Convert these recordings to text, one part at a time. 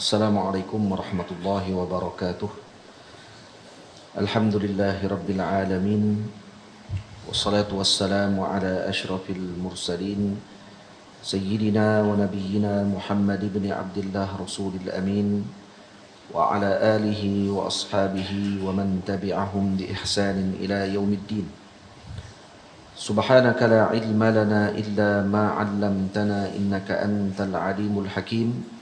Assalamualaikum warahmatullahi wabarakatuh. Alhamdulillahi rabbil alamin. Wassalatu wassalamu ala ashrafil mursalin Sayyidina wa nabiyyina Muhammad ibn Abdullah Rasulil Amin wa ala alihi wa ashabihi wa man tabi'ahum bi ihsanin ila yaumiddin. Subhanaka la ilma lana illa ma 'allamtana innaka antal alimul hakim.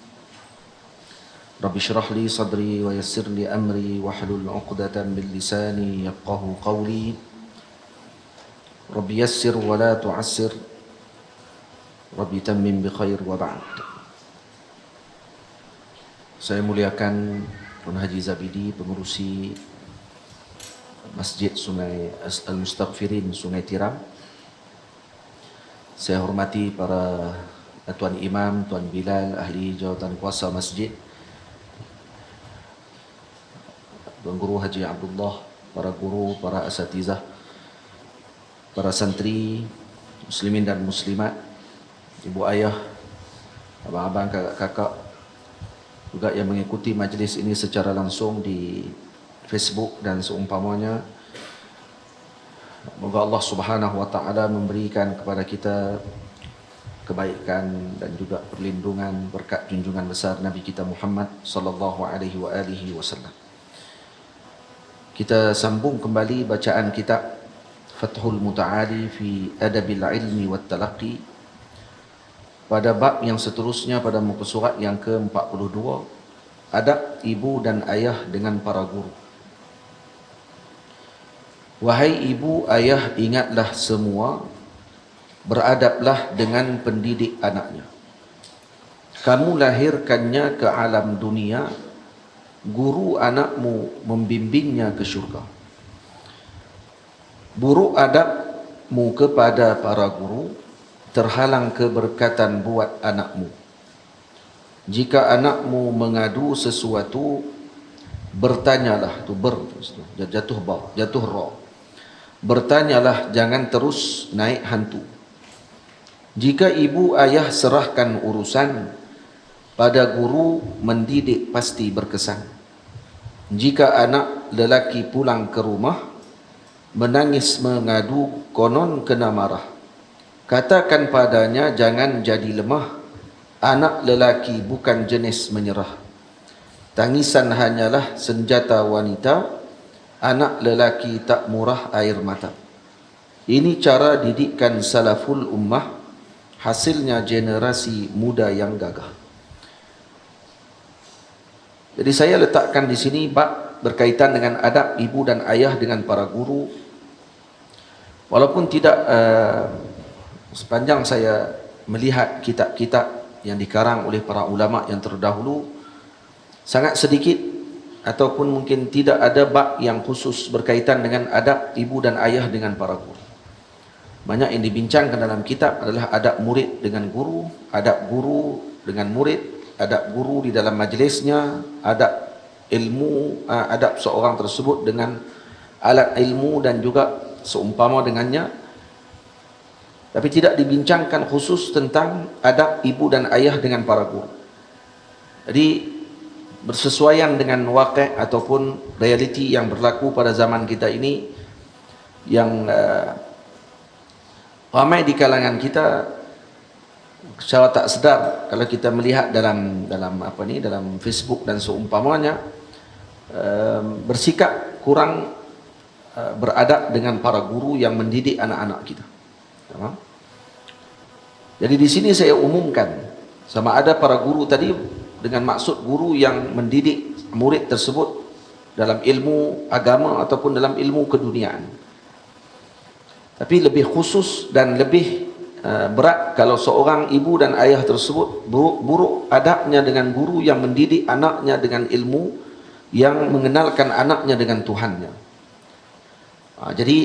Rabbi syrah li sadri wa yassir li amri wahlul 'uqdatam min lisani yafqahu qawli. Rabbi yassir wa la tu'assir. Rabbi tammim bi khair wa ba'd. Saya muliakan Tuan Haji Zabidi, pengurusi Masjid Sungai Al-Mustaghfirin Sungai Tiram. Saya hormati para Tuan Imam, Tuan Bilal, ahli jawatan kuasa masjid, Tuan Guru Haji Abdullah, para guru, para asatizah, para santri, muslimin dan muslimat, ibu ayah, abang-abang, kakak-kakak, juga yang mengikuti majlis ini secara langsung di Facebook dan seumpamanya. Semoga Allah Subhanahu wa taala memberikan kepada kita kebaikan dan juga perlindungan berkat junjungan besar Nabi kita Muhammad sallallahu alaihi wasallam. Kita sambung kembali bacaan kitab Fathul Muta'ali fi Adabil Ilmi wat Talaqqi. Pada bab yang seterusnya, pada muka surat yang ke-42, adab ibu dan ayah dengan para guru. Wahai ibu, ayah, ingatlah semua, beradablah dengan pendidik anaknya. Kamu lahirkannya ke alam dunia, guru anakmu membimbingnya ke syurga. Buruk adabmu kepada para guru, terhalang keberkatan buat anakmu. Jika anakmu mengadu sesuatu, bertanyalah, jatuh ra. Bertanyalah, jangan terus naik hantu. Jika ibu ayah serahkan urusan, pada guru mendidik pasti berkesan. Jika anak lelaki pulang ke rumah, menangis mengadu, konon kena marah. Katakan padanya, jangan jadi lemah. Anak lelaki bukan jenis menyerah. Tangisan hanyalah senjata wanita. Anak lelaki tak murah air mata. Ini cara didikan salaful ummah. Hasilnya generasi muda yang gagah. Jadi saya letakkan di sini bab berkaitan dengan adab ibu dan ayah dengan para guru. Walaupun tidak sepanjang saya melihat kitab-kitab yang dikarang oleh para ulama yang terdahulu, sangat sedikit ataupun mungkin tidak ada bab yang khusus berkaitan dengan adab ibu dan ayah dengan para guru. Banyak yang dibincangkan dalam kitab adalah adab murid dengan guru, adab guru dengan murid, adab guru di dalam majlisnya, adab ilmu, adab seorang tersebut dengan alat ilmu dan juga seumpama dengannya. Tapi tidak dibincangkan khusus tentang adab ibu dan ayah dengan para guru. Jadi bersesuaian dengan waqi' ataupun realiti yang berlaku pada zaman kita ini, yang ramai di kalangan kita secara tak sedar, kalau kita melihat dalam Facebook dan seumpamanya, bersikap kurang beradab dengan para guru yang mendidik anak-anak kita. Jadi di sini saya umumkan, sama ada para guru tadi dengan maksud guru yang mendidik murid tersebut dalam ilmu agama ataupun dalam ilmu keduniaan. Tapi lebih khusus dan lebih berat kalau seorang ibu dan ayah tersebut buruk adabnya dengan guru yang mendidik anaknya dengan ilmu, yang mengenalkan anaknya dengan Tuhannya. Jadi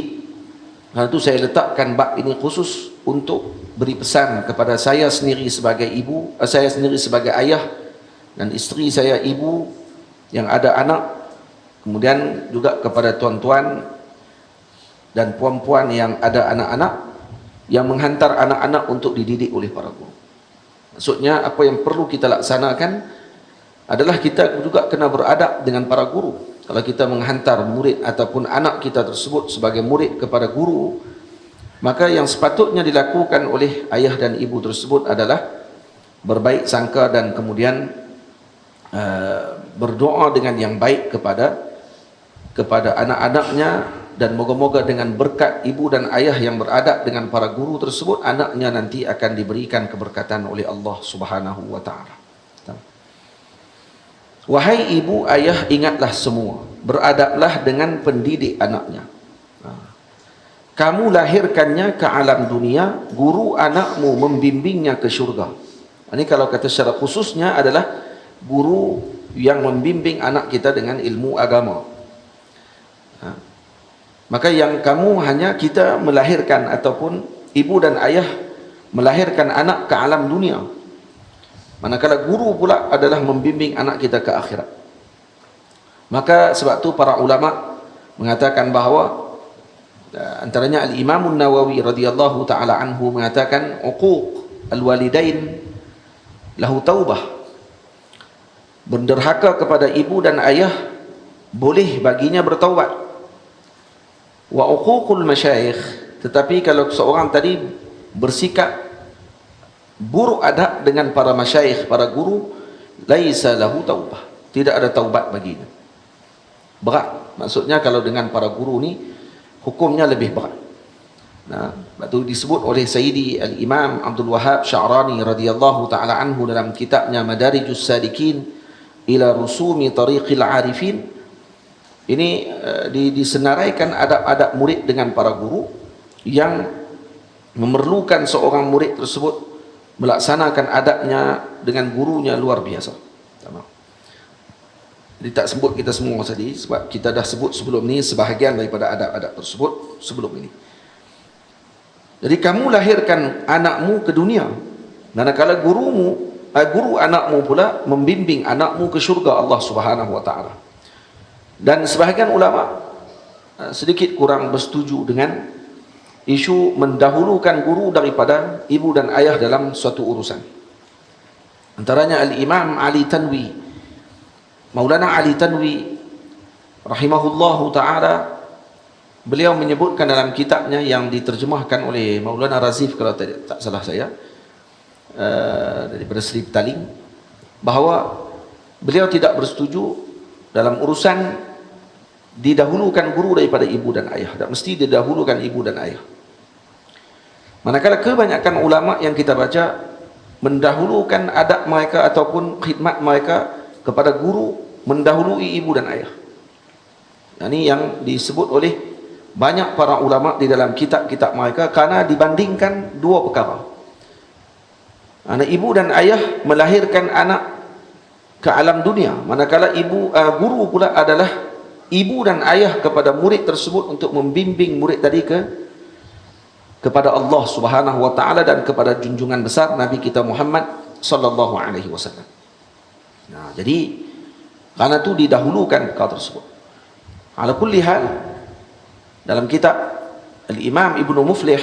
karena itu saya letakkan bab ini khusus untuk beri pesan kepada saya sendiri sebagai ibu, saya sendiri sebagai ayah, dan isteri saya ibu yang ada anak, kemudian juga kepada tuan-tuan dan puan-puan yang ada anak-anak, yang menghantar anak-anak untuk dididik oleh para guru. Maksudnya apa yang perlu kita laksanakan adalah kita juga kena beradab dengan para guru. Kalau kita menghantar murid ataupun anak kita tersebut sebagai murid kepada guru, maka yang sepatutnya dilakukan oleh ayah dan ibu tersebut adalah berbaik sangka dan kemudian berdoa dengan yang baik kepada anak-anaknya, dan moga-moga dengan berkat ibu dan ayah yang beradab dengan para guru tersebut, anaknya nanti akan diberikan keberkatan oleh Allah Subhanahu wa taala. Wahai ibu ayah, ingatlah semua, beradablah dengan pendidik anaknya. Kamu lahirkannya ke alam dunia, guru anakmu membimbingnya ke syurga. Ini kalau kata secara khususnya adalah guru yang membimbing anak kita dengan ilmu agama. Maka yang kamu hanya kita melahirkan ataupun ibu dan ayah melahirkan anak ke alam dunia. Manakala guru pula adalah membimbing anak kita ke akhirat. Maka sebab tu para ulama mengatakan bahawa antaranya Al-Imam An-Nawawi radhiyallahu taala anhu mengatakan uquq al-walidain lahu taubah. Berderhaka kepada ibu dan ayah boleh baginya bertaubat. Wa uququl masyayikh, tetapi kalau seorang tadi bersikap buruk adab dengan para masyayikh, para guru, laisa lahu taubah, tidak ada taubat baginya. Berat, maksudnya kalau dengan para guru ni hukumnya lebih berat. Nah, itu disebut oleh Sayyidi Al-Imam Abdul Wahhab Sya'rani radhiyallahu taala anhu dalam kitabnya Madarijus Salikin ila Rusumi Tariqil Arifin. Ini disenaraikan adab-adab murid dengan para guru yang memerlukan seorang murid tersebut melaksanakan adabnya dengan gurunya luar biasa. Jadi tak sebut kita semua tadi, sebab kita dah sebut sebelum ni sebahagian daripada adab-adab tersebut sebelum ini. Jadi kamu lahirkan anakmu ke dunia, manakala guru anakmu pula membimbing anakmu ke syurga Allah Subhanahu wa taala. Dan sebahagian ulama sedikit kurang bersetuju dengan isu mendahulukan guru daripada ibu dan ayah dalam suatu urusan. Antaranya Al-Imam Ali Tanwi, Maulana Ali Tanwi rahimahullahu ta'ala, beliau menyebutkan dalam kitabnya yang diterjemahkan oleh Maulana Razif kalau tak salah saya, daripada Sri Petaling, bahawa beliau tidak bersetuju dalam urusan didahulukan guru daripada ibu dan ayah. Tak mesti didahulukan ibu dan ayah. Manakala kebanyakan ulama yang kita baca mendahulukan adab mereka ataupun khidmat mereka kepada guru mendahului ibu dan ayah. Ini yang disebut oleh banyak para ulama di dalam kitab-kitab mereka, karena dibandingkan dua perkara. Anak ibu dan ayah melahirkan anak ke alam dunia, manakala guru pula adalah ibu dan ayah kepada murid tersebut untuk membimbing murid tadi kepada Allah Subhanahu wa taala dan kepada junjungan besar Nabi kita Muhammad sallallahu alaihi wasallam. Nah, jadi karena itu didahulukan perkara tersebut. Ala kulli hal, dalam kitab Al-Imam Ibnu Muflih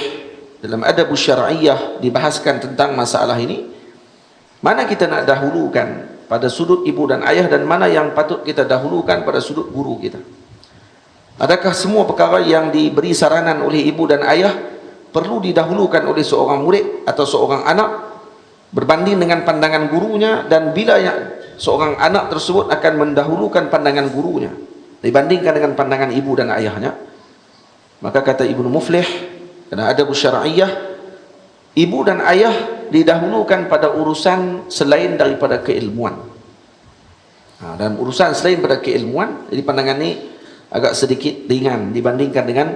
dalam Adabus Syar'iyyah dibahaskan tentang masalah ini, mana kita nak dahulukan pada sudut ibu dan ayah dan mana yang patut kita dahulukan pada sudut guru kita. Adakah semua perkara yang diberi saranan oleh ibu dan ayah perlu didahulukan oleh seorang murid atau seorang anak berbanding dengan pandangan gurunya, dan bila seorang anak tersebut akan mendahulukan pandangan gurunya dibandingkan dengan pandangan ibu dan ayahnya, maka kata Ibnu Muflih karena ada syar'iyyah, ibu dan ayah didahulukan pada urusan selain daripada keilmuan. Dan urusan selain daripada keilmuan, jadi pandangan ini agak sedikit ringan dibandingkan dengan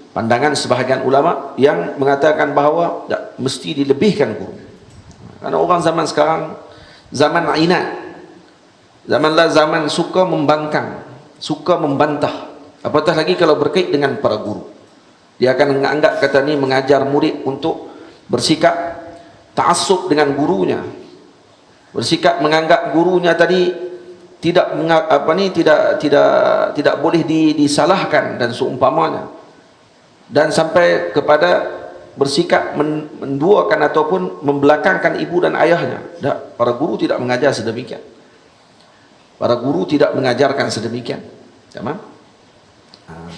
pandangan sebahagian ulama yang mengatakan bahawa mesti dilebihkan guru. Karena orang zaman sekarang zaman inat, zaman suka membangkang, suka membantah, apatah lagi kalau berkait dengan para guru. Dia akan menganggap kata ni mengajar murid untuk bersikap ta'assub dengan gurunya, bersikap menganggap gurunya tadi tidak boleh disalahkan dan seumpamanya, dan sampai kepada bersikap menduakan ataupun membelakangkan ibu dan ayahnya. Tak, para guru tidak mengajar sedemikian. Para guru tidak mengajarkan sedemikian. Tamam?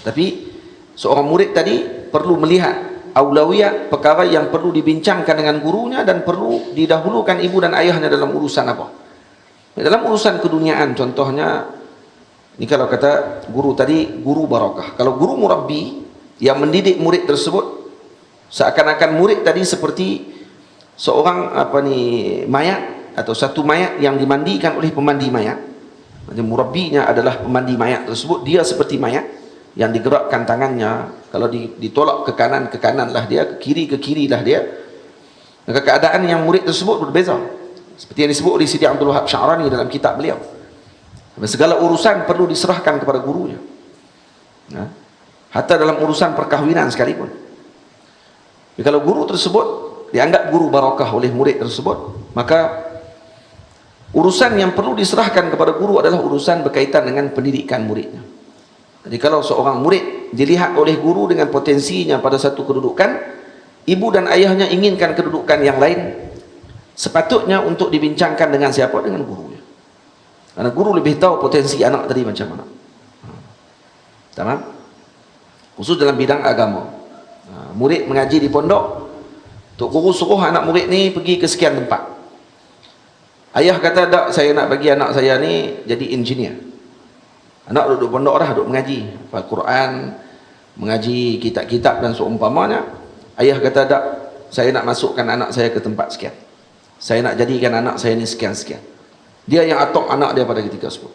Tapi seorang murid tadi perlu melihat aulawiyat, perkara yang perlu dibincangkan dengan gurunya dan perlu didahulukan ibu dan ayahnya dalam urusan apa? Dalam urusan keduniaan, contohnya ini kalau kata guru tadi, guru barakah. Kalau guru murabbi yang mendidik murid tersebut, seakan-akan murid tadi seperti seorang mayat atau satu mayat yang dimandikan oleh pemandi mayat. Jadi murabbinya adalah pemandi mayat tersebut, dia seperti mayat yang digerakkan tangannya, kalau ditolak ke kanan lah dia, ke kiri lah dia. Maka keadaan yang murid tersebut berbeza, seperti yang disebut oleh Sidi Abdul Wahab Sya'rani dalam kitab beliau. Segala urusan perlu diserahkan kepada gurunya, hatta dalam urusan perkahwinan sekalipun. Jadi kalau guru tersebut dianggap guru barakah oleh murid tersebut, maka urusan yang perlu diserahkan kepada guru adalah urusan berkaitan dengan pendidikan muridnya. Jadi kalau seorang murid dilihat oleh guru dengan potensinya pada satu kedudukan, ibu dan ayahnya inginkan kedudukan yang lain, sepatutnya untuk dibincangkan dengan siapa? Dengan gurunya. Karena guru lebih tahu potensi anak tadi macam mana. Tamam? Khusus dalam bidang agama. Murid mengaji di pondok, tok guru suruh anak murid ni pergi ke sekian tempat. Ayah kata, tak, saya nak bagi anak saya ni jadi engineer. Anak duduk pondok dah, duduk mengaji Al-Quran, mengaji kitab-kitab dan seumpamanya. Ayah kata, tak, saya nak masukkan anak saya ke tempat sekian, saya nak jadikan anak saya ni sekian-sekian. Dia yang atok anak dia pada ketika tersebut.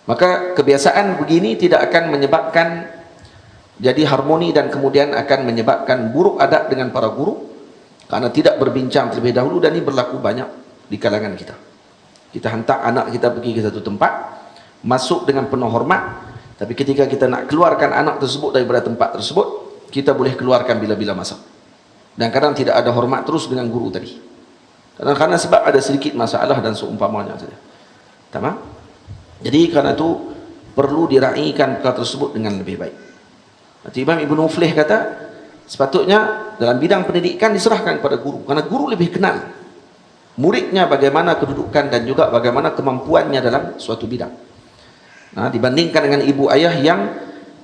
Maka kebiasaan begini tidak akan menyebabkan jadi harmoni, dan kemudian akan menyebabkan buruk adab dengan para guru, karena tidak berbincang terlebih dahulu. Dan ini berlaku banyak di kalangan kita. Kita hantar anak kita pergi ke satu tempat, masuk dengan penuh hormat, tapi ketika kita nak keluarkan anak tersebut daripada tempat tersebut, kita boleh keluarkan bila-bila masa. Dan kadang tidak ada hormat terus dengan guru tadi, karena sebab ada sedikit masalah dan seumpamanya saja. Tamam? Jadi karena itu perlu diraikan perkara tersebut dengan lebih baik. Nanti Imam Ibn Muflih kata, sepatutnya dalam bidang pendidikan diserahkan kepada guru, karena guru lebih kenal muridnya bagaimana kedudukan dan juga bagaimana kemampuannya dalam suatu bidang. Dibandingkan dengan ibu ayah yang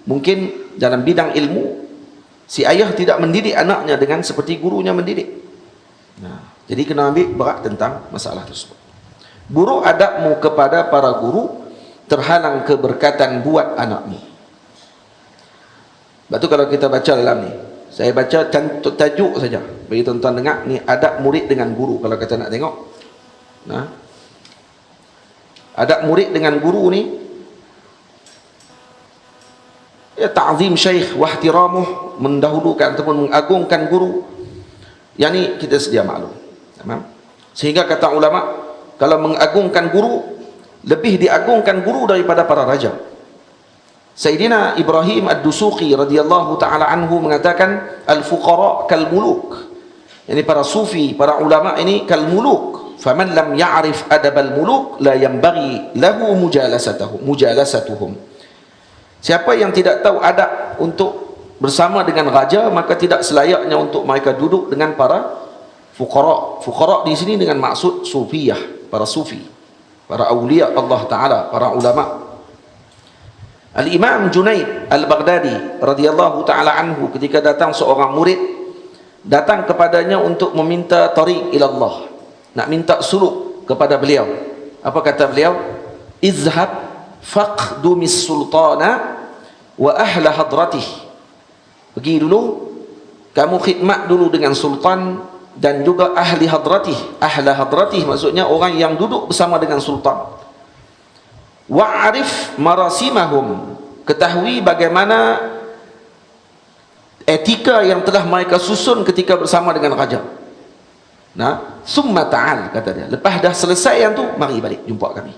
mungkin dalam bidang ilmu, si ayah tidak mendidik anaknya dengan seperti gurunya mendidik. Jadi kena ambil berat tentang masalah tersebut. Buruk adabmu kepada para guru, terhalang keberkatan buat anakmu. Sebab tu kalau kita baca dalam ni, saya baca tajuk saja bagi tuan-tuan dengar, ni adab murid dengan guru. Kalau kita nak tengok, adab murid dengan guru ni, ya, ta'zim syekh wa ihtiramuh, mendahulukan ataupun mengagungkan guru. Yang ni kita sedia maklum. Sehingga kata ulama, kalau mengagungkan guru, lebih diagungkan guru daripada para raja. Sayyidina Ibrahim Ad-Dusuqi radhiyallahu ta'ala anhu mengatakan, al-fuqara kal muluk. Yani para sufi, para ulama ini kal muluk. Faman lam ya'rif adab al-muluk la yanbaghi lahu mujalasatuhum. Siapa yang tidak tahu adab untuk bersama dengan raja, maka tidak selayaknya untuk mereka duduk dengan para fuqara. Fuqara di sini dengan maksud sufiyah, para sufi, para awliya Allah Ta'ala, para ulama. Al-Imam Junaid Al-Baghdadi radhiyallahu ta'ala anhu, ketika datang seorang murid datang kepadanya untuk meminta tariq ila Allah, nak minta suluk kepada beliau. Apa kata beliau? Izhab faqdumis sultana wa ahla hadratih. Pergi dulu, kamu khidmat dulu dengan sultan dan juga ahli hadratih. Ahla hadratih maksudnya orang yang duduk bersama dengan sultan. Wa'arif marasimahum, ketahui bagaimana etika yang telah mereka susun ketika bersama dengan raja. Summa ta'al, kata dia, lepas dah selesai yang tu, mari balik jumpa kami.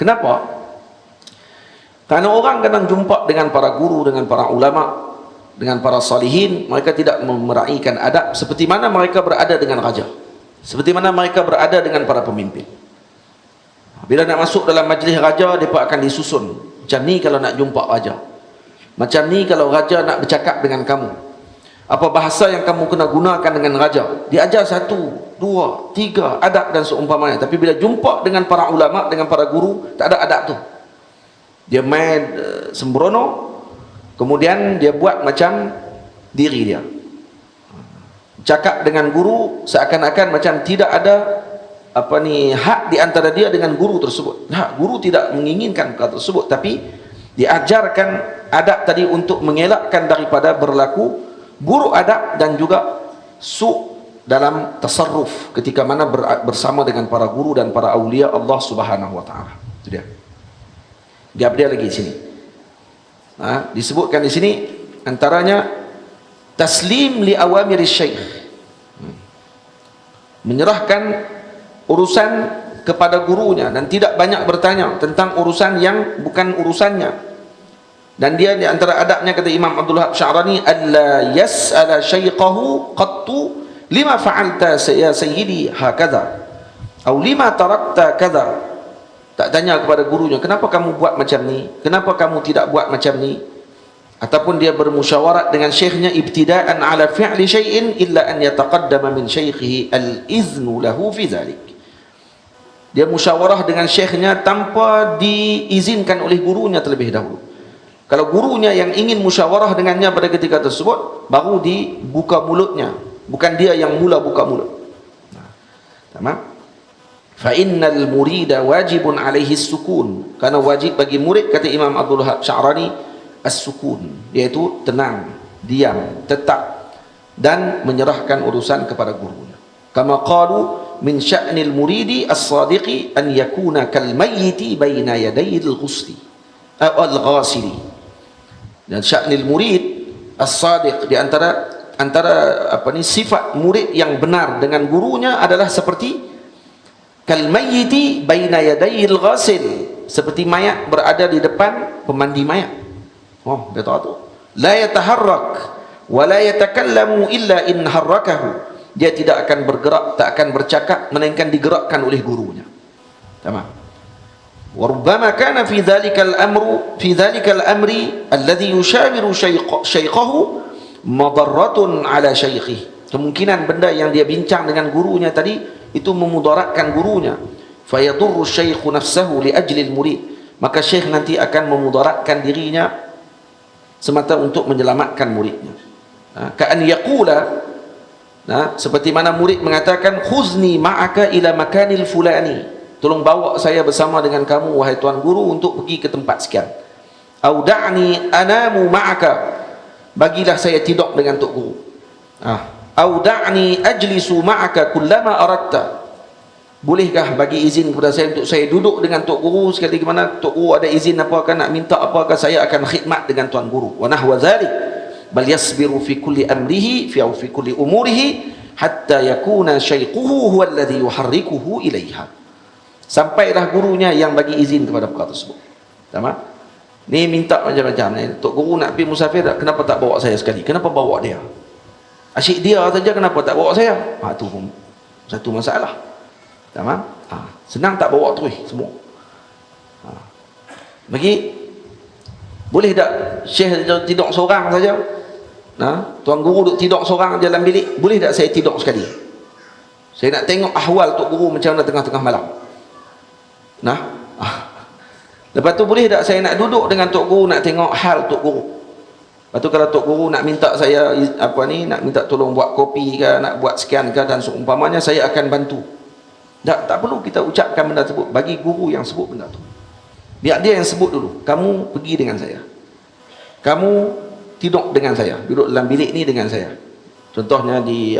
Kenapa? Karena orang kadang jumpa dengan para guru, dengan para ulama, dengan para salihin, mereka tidak meraihkan adab seperti mana mereka berada dengan raja, seperti mana mereka berada dengan para pemimpin. Bila nak masuk dalam majlis raja, mereka akan disusun. Macam ni kalau nak jumpa raja, macam ni kalau raja nak bercakap dengan kamu. Apa bahasa yang kamu kena gunakan dengan raja? Diajar 1, 2, 3 adab dan seumpamanya. Tapi bila jumpa dengan para ulama, dengan para guru, tak ada adab tu. Dia main sembrono, kemudian dia buat macam diri dia. Cakap dengan guru seakan-akan macam tidak ada hak di antara dia dengan guru tersebut. Guru tidak menginginkan perkara tersebut, tapi diajarkan adab tadi untuk mengelakkan daripada berlaku buruk adab dan juga su' dalam tasarruf ketika mana bersama dengan para guru dan para awliya Allah Subhanahu wa taala. Itu dia. Gap dia lagi di sini. Disebutkan di sini antaranya taslim li awamir syekh. Menyerahkan urusan kepada gurunya dan tidak banyak bertanya tentang urusan yang bukan urusannya. Dan dia di antara adabnya, kata Imam Abdul Wahab Sya'rani, alla yas'ala syaykhahu qattu lima fa'alta ya sayyidi hakadha atau lima tarakta kadha. Tak tanya kepada gurunya, kenapa kamu buat macam ni, kenapa kamu tidak buat macam ni. Ataupun dia bermusyawarat dengan syekhnya ibtida'an ala fi'li syai'in illa an yataqaddama min syaikhihi al-iznu lahu fi dhalik. Dia musyawarah dengan syekhnya tanpa diizinkan oleh gurunya terlebih dahulu. Kalau gurunya yang ingin musyawarah dengannya pada ketika tersebut, baru dibuka mulutnya, bukan dia yang mula buka mulut. Tamam? Fa innal murida wajibun alaihi sukun. Karena wajib bagi murid, kata Imam Abdul Wahab Sya'rani, as-sukun, yaitu tenang, diam, tetap dan menyerahkan urusan kepada gurunya. Kama qalu min sya'nil muridi as-sadiqi an yakuna kal mayyiti baina yadayil ghusli al-ghasili. Dan sya'nil murid as-sadiq, di antara sifat murid yang benar dengan gurunya adalah seperti kal mayyiti baina yadayil ghasil, seperti mayat berada di depan pemandi mayat. Oh, dia tahu tu. La yataharrak wa la yatakallamu illa in harrakahu. Dia tidak akan bergerak, tak akan bercakap melainkan digerakkan oleh gurunya. Tamam. Wa rubbama kana fi dhalikal amri alladhi yushawiru shaykhahu madarratun ala shaykhihi. Kemungkinan benda yang dia bincang dengan gurunya tadi itu memudaratkan gurunya. Fayadurru syaykhu nafsahu li ajli al-murid. Maka syekh nanti akan memudaratkan dirinya semata untuk menyelamatkan muridnya. Ka'an yaqula, seperti mana murid mengatakan, khuzni ma'aka ila makanil fulani, tolong bawa saya bersama dengan kamu wahai tuan guru untuk pergi ke tempat sekian. Au da'ni anamu ma'aka, bagilah saya tidur dengan tok guru. Au da'ni ajlisu ma'aka kullama aradta, bolehkah bagi izin kepada saya untuk saya duduk dengan tok guru sekali mana tok guru ada izin apakah nak minta apakah, saya akan khidmat dengan tuan guru. Wa nahwa dzalik bal yasbiru fi kulli amrihi fi kulli umurihi hatta yakuna shaykhuhu huwa alladhi yuharrikuhu ilaiha. Sampailah gurunya yang bagi izin kepada perkara tersebut. Tamam? Ni minta macam-macam ni. Tok guru nak pergi musafir, kenapa tak bawa saya sekali? Kenapa bawa dia? Asyik dia saja, kenapa tak bawa saya? Itu pun satu masalah. Tamam? Senang tak bawa terus semua. Bagi boleh tak syekh tidur seorang saja? Tuan guru duduk tidur seorang dalam bilik, boleh tak saya tidur sekali? Saya nak tengok ahwal tok guru macam mana tengah-tengah malam. Lepas tu boleh tak saya nak duduk dengan tok guru, nak tengok hal tok guru. Lepas tu kalau tok guru nak minta saya nak minta tolong buat kopi ke, nak buat sekian ke dan seumpamanya, saya akan bantu. Tak perlu kita ucapkan benda tersebut, bagi guru yang sebut benda tu. Biar dia yang sebut dulu, kamu pergi dengan saya, kamu tidur dengan saya, duduk dalam bilik ni dengan saya. Contohnya di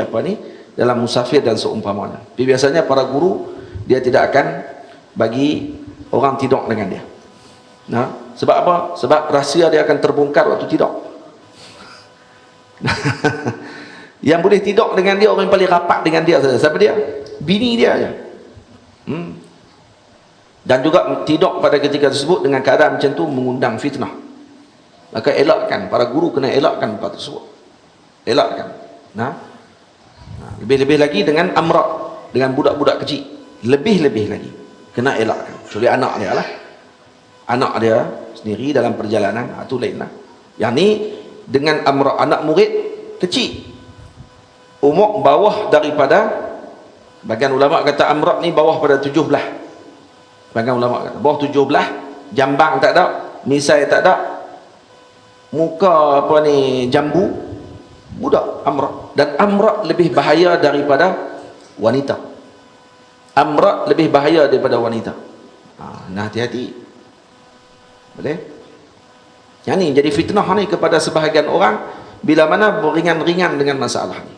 dalam musafir dan seumpamanya. Tapi biasanya para guru dia tidak akan bagi orang tidur dengan dia. Sebab apa? Sebab rahsia dia akan terbongkar waktu tidur. Yang boleh tidur dengan dia orang yang paling rapat dengan dia saja. Siapa dia? Bini dia aja. Dan juga tidur pada ketika tersebut dengan keadaan macam tu mengundang fitnah. Maka elakkan, para guru kena elakkan perkara tersebut. Elakkan. Lebih-lebih lagi dengan amrak, dengan budak-budak kecil, lebih-lebih lagi kena elakkan. Kecuali anak dia lah, anak dia sendiri dalam perjalanan, itu lain lah. Yang ni dengan amrak, anak murid kecil. Umur bawah daripada, bagian ulama kata amrak ni bawah pada 17. Bagian ulama kata bawah 17, jambang tak ada, misai tak ada, muka apa ni jambu, budak amrak. Dan amrak lebih bahaya daripada wanita. Amrak lebih bahaya daripada wanita. Nah, hati-hati. Boleh? Yang ni jadi fitnah ni kepada sebahagian orang bila mana beringan-ringan dengan masalah ni.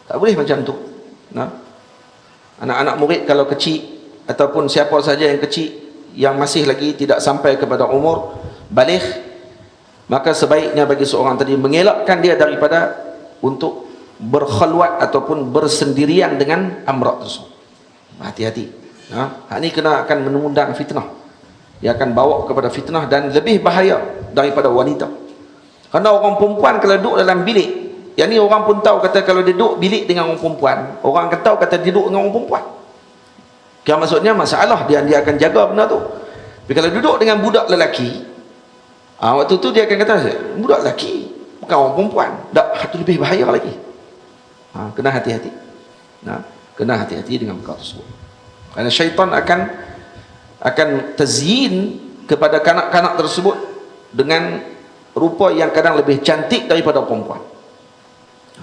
Tak boleh macam tu. Nah, anak-anak murid kalau kecil ataupun siapa saja yang kecil yang masih lagi tidak sampai kepada umur baligh, maka sebaiknya bagi seorang tadi mengelakkan dia daripada untuk berkhalwat ataupun bersendirian dengan amrak tersebut. Hati-hati. Hak ni kena akan mengundang fitnah. Dia akan bawa kepada fitnah dan lebih bahaya daripada wanita. Kerana orang perempuan kalau duduk dalam bilik, yang ni orang pun tahu kata kalau dia duduk bilik dengan orang perempuan, orang akan tahu kata dia duduk dengan orang perempuan. Kira maksudnya masalah dia akan jaga benda tu. Tapi kalau duduk dengan budak lelaki, waktu tu dia akan kata budak lelaki bukan orang perempuan. Tak, itu lebih bahaya lagi. Kena hati-hati. Kena hati-hati dengan perkara tersebut. Kerana syaitan akan tazyin kepada kanak-kanak tersebut dengan rupa yang kadang lebih cantik daripada perempuan.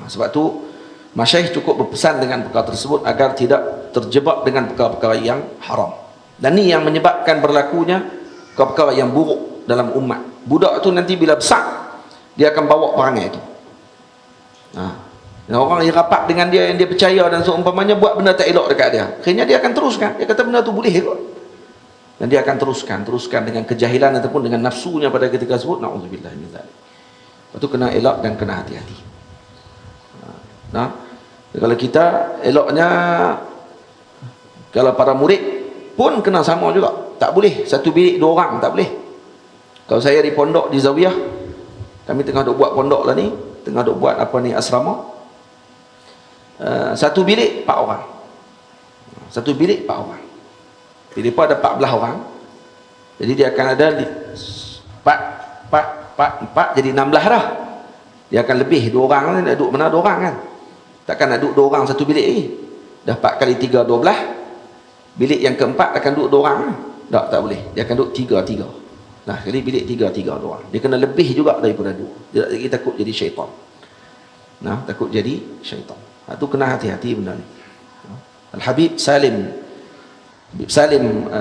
Sebab tu masyaikh cukup berpesan dengan perkara tersebut agar tidak terjebak dengan perkara-perkara yang haram. Dan ni yang menyebabkan berlakunya perkara-perkara yang buruk dalam umat. Budak tu nanti bila besar, dia akan bawa perangai tu. Dan orang yang rapat dengan dia, yang dia percaya dan seumpamanya buat benda tak elok dekat dia, akhirnya dia akan teruskan. Dia kata benda tu boleh kot. Dan dia akan teruskan dengan kejahilan ataupun dengan nafsunya pada ketika tersebut. Na'udzubillah min dzalik. Lepas tu kena elak dan kena hati-hati. Kalau kita eloknya, kalau para murid pun kena sama juga. Tak boleh satu bilik dua orang, tak boleh. Kalau saya di pondok di Zawiyah, kami tengah duk buat pondok lah ni, tengah duk buat apa ni asrama. Satu bilik 4 orang. Satu bilik 4 orang. Jadi pun ada 14 orang. Jadi dia akan ada 4 jadi 16 dah. Dia akan lebih 2 orang kan, nak duduk mana 2 orang kan. Takkan nak duduk 2 orang satu bilik ni. Dah 4 kali 3 12. Bilik yang keempat akan duduk 2 orang kan. Tak boleh. Dia akan duduk 3 Nah, jadi bilik 3 2 orang. Dia kena lebih juga daripada 2. Dia lagi takut jadi syaitan. Takut jadi syaitan. Itu kena hati-hati benda ni. Al-Habib Salim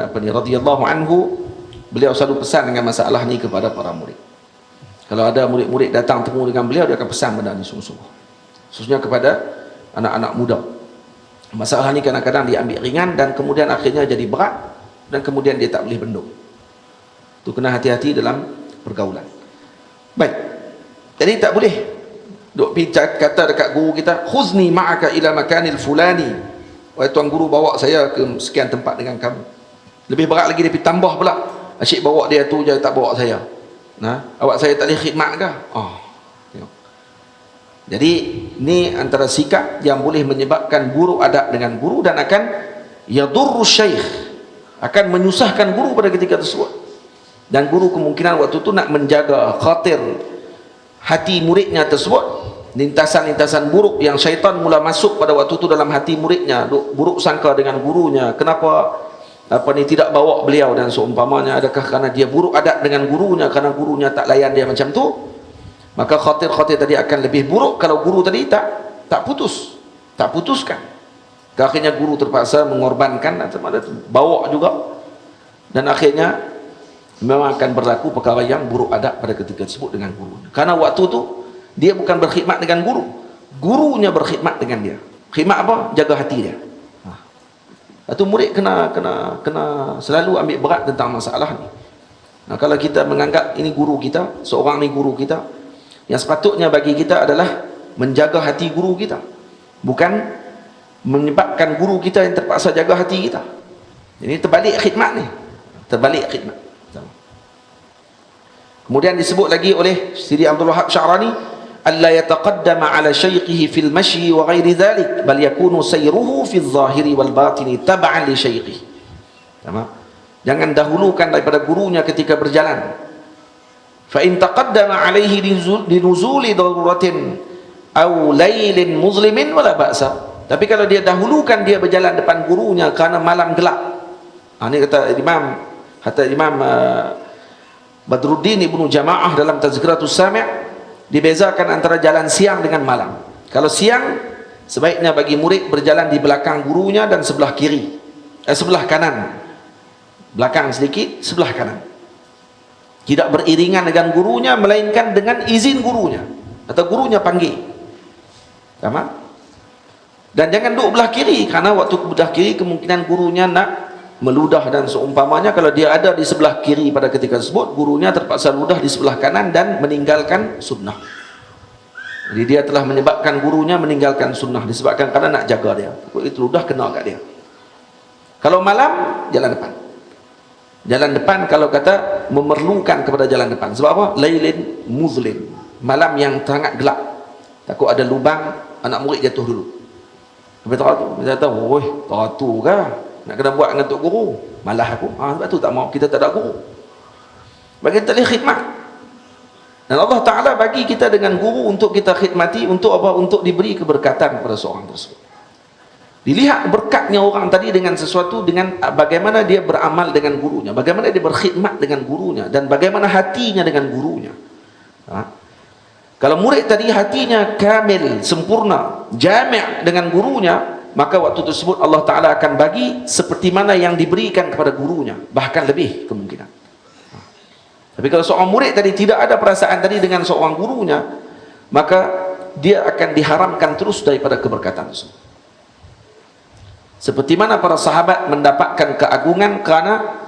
radhiyallahu anhu, beliau selalu pesan dengan masalah ni kepada para murid. Kalau ada murid-murid datang temu dengan beliau, dia akan pesan benda ni sungguh-sungguh. Khususnya kepada anak-anak muda. Masalah ni kadang-kadang diambil ringan dan kemudian akhirnya jadi berat dan kemudian dia tak boleh bendung. Tu kena hati-hati dalam pergaulan. Baik. Jadi tak boleh duk pergi kata dekat guru kita, khuzni ma'aka ila makanil fulani. Wahai tuan guru, bawa saya ke sekian tempat dengan kamu. Lebih berat lagi dia pergi tambah pula. Asyik bawa dia tu je, tak bawa saya. Awak saya tak boleh khidmat ke? Tengok. Jadi ni antara sikap yang boleh menyebabkan buruk adab dengan guru dan akan yadurru syekh, akan menyusahkan guru pada ketika tersebut. Dan guru kemungkinan waktu tu nak menjaga khatir hati muridnya tersebut, lintasan-lintasan buruk yang syaitan mula masuk pada waktu tu dalam hati muridnya, buruk sangka dengan gurunya, kenapa tidak bawa beliau dan seumpamanya. Adakah kerana dia buruk adab dengan gurunya, kerana gurunya tak layan dia macam tu? Maka khatir-khatir tadi akan lebih buruk kalau guru tadi tak putuskan. Akhirnya guru terpaksa mengorbankan atau bawa juga, dan akhirnya memang akan berlaku perkara yang buruk adab pada ketika tersebut dengan guru. Karena waktu tu dia bukan berkhidmat dengan guru, gurunya berkhidmat dengan dia. Khidmat apa? Jaga hati dia. Itu murid kena selalu ambil berat tentang masalah ni. Kalau kita menganggap ini guru kita, seorang ni guru kita, yang sepatutnya bagi kita adalah menjaga hati guru kita, bukan menyebabkan guru kita yang terpaksa jaga hati kita. Ini terbalik khidmat ni, terbalik khidmat. Kemudian disebut lagi oleh Sidi Abdul Wahab Sya'rani, alla yataqaddama ala shaykhihi fil mashyi wa ghairi dhalik, bal yakunu sayruhu fil zahiri wal batini tab'an li shaykhihi. Jangan dahulukan daripada gurunya ketika berjalan. Fa in taqaddama alaihi linuzuli daruratin au lailin muzlimin wala ba'sa. Tapi kalau dia dahulukan dia berjalan depan gurunya kerana malam gelap. Ini kata Imam Badruddin Ibnu Jamaah dalam Tazkiratus Sami', dibezakan antara jalan siang dengan malam. Kalau siang sebaiknya bagi murid berjalan di belakang gurunya dan sebelah kiri, sebelah kanan, belakang sedikit, sebelah kanan. Tidak beriringan dengan gurunya, melainkan dengan izin gurunya atau gurunya panggil. Sama? Dan jangan duduk belah kiri, karena waktu belah kiri kemungkinan gurunya nak meludah dan seumpamanya. Kalau dia ada di sebelah kiri pada ketika tersebut, gurunya terpaksa ludah di sebelah kanan dan meninggalkan sunnah. Jadi dia telah menyebabkan gurunya meninggalkan sunnah, disebabkan karena nak jaga dia, itu ludah kena kat dia. Kalau malam, jalan depan. Jalan depan kalau kata memerlukan kepada jalan depan. Sebab apa? Lailin muzlim, malam yang sangat gelap, takut ada lubang anak murid jatuh dulu. Habis tu dia kata, "Oi, tu kah nak kena buat dengan tok guru? Malah aku." Sebab tu tak mau, kita tak ada guru. Bagi kita khidmat. Dan Allah Ta'ala bagi kita dengan guru untuk kita khidmati, untuk apa? Untuk diberi keberkatan kepada seorang tersebut. Dilihat berkatnya orang tadi dengan sesuatu, dengan bagaimana dia beramal dengan gurunya, bagaimana dia berkhidmat dengan gurunya, dan bagaimana hatinya dengan gurunya. Kalau murid tadi hatinya kamil, sempurna, jami' dengan gurunya, maka waktu tersebut Allah Ta'ala akan bagi seperti mana yang diberikan kepada gurunya, bahkan lebih kemungkinan. Tapi kalau seorang murid tadi tidak ada perasaan tadi dengan seorang gurunya, maka dia akan diharamkan terus daripada keberkatan tersebut. Seperti mana para sahabat mendapatkan keagungan kerana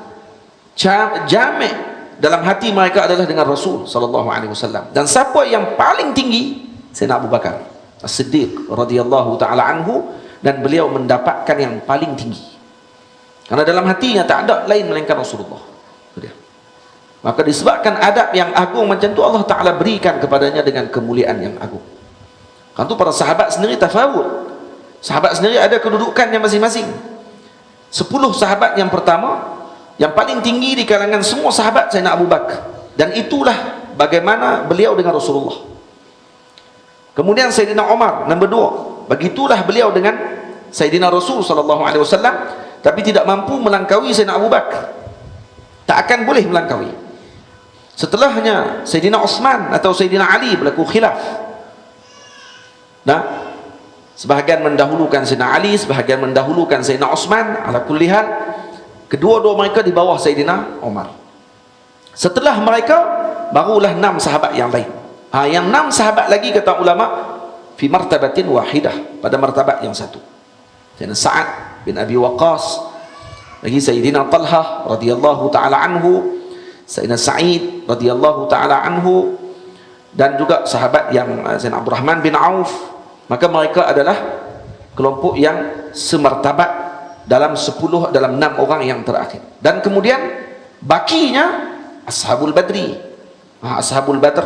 jami' dalam hati mereka adalah dengan Rasul sallallahu alaihi wasallam. Dan siapa yang paling tinggi? Sayyidina Abu Bakar As-Siddiq radhiyallahu taala anhu, dan beliau mendapatkan yang paling tinggi. Karena dalam hatinya tak ada lain melainkan Rasulullah. Maka disebabkan adab yang agung macam tu, Allah Ta'ala berikan kepadanya dengan kemuliaan yang agung. Kan tu para sahabat sendiri tafawud. Sahabat sendiri ada kedudukannya masing-masing. 10 sahabat yang pertama, yang paling tinggi di kalangan semua sahabat, Sayyidina Abu Bakar. Dan itulah bagaimana beliau dengan Rasulullah. Kemudian Sayyidina Umar nombor 2. Begitulah beliau dengan Sayyidina Rasul sallallahu alaihi wasallam, tapi tidak mampu melangkaui Sayyidina Abu Bakar. Tak akan boleh melangkaui. Setelahnya Sayyidina Utsman atau Sayyidina Ali berlaku khilaf. Nah, sebahagian mendahulukan Sayyidina Ali, sebahagian mendahulukan Sayyidina Utsman. Ala kulli hal, kedua-dua mereka di bawah Sayyidina Umar. Setelah mereka barulah 6 sahabat yang lain. Yang 6 sahabat lagi kata ulama fi martabatin wahidah, pada martabat yang satu. Sayyidina Sa'ad bin Abi Waqqas, lagi Sayyidina Talhah radhiyallahu taala anhu, Sayyidina Sa'id radhiyallahu taala anhu, dan juga sahabat yang Sayyidina Abdurrahman bin Auf. Maka mereka adalah kelompok yang semartabat dalam 6 orang yang terakhir. Dan kemudian bakinya Ashabul Badri, Ashabul Badr,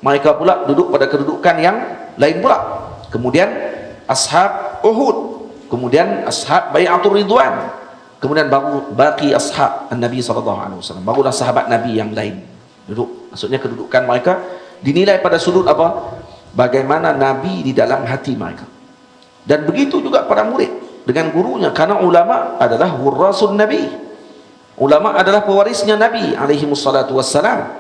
mereka pula duduk pada kedudukan yang lain pula. Kemudian Ashab Uhud, kemudian Ashab Bai'atul Ridwan, kemudian baru baki ashab Nabi SAW, barulah sahabat Nabi yang lain duduk. Maksudnya kedudukan mereka dinilai pada sudut apa? Bagaimana Nabi di dalam hati mereka. Dan begitu juga para murid dengan gurunya, karena ulama adalah warasun Nabi. Ulama adalah pewarisnya Nabi alaihi wassalatu wassalam.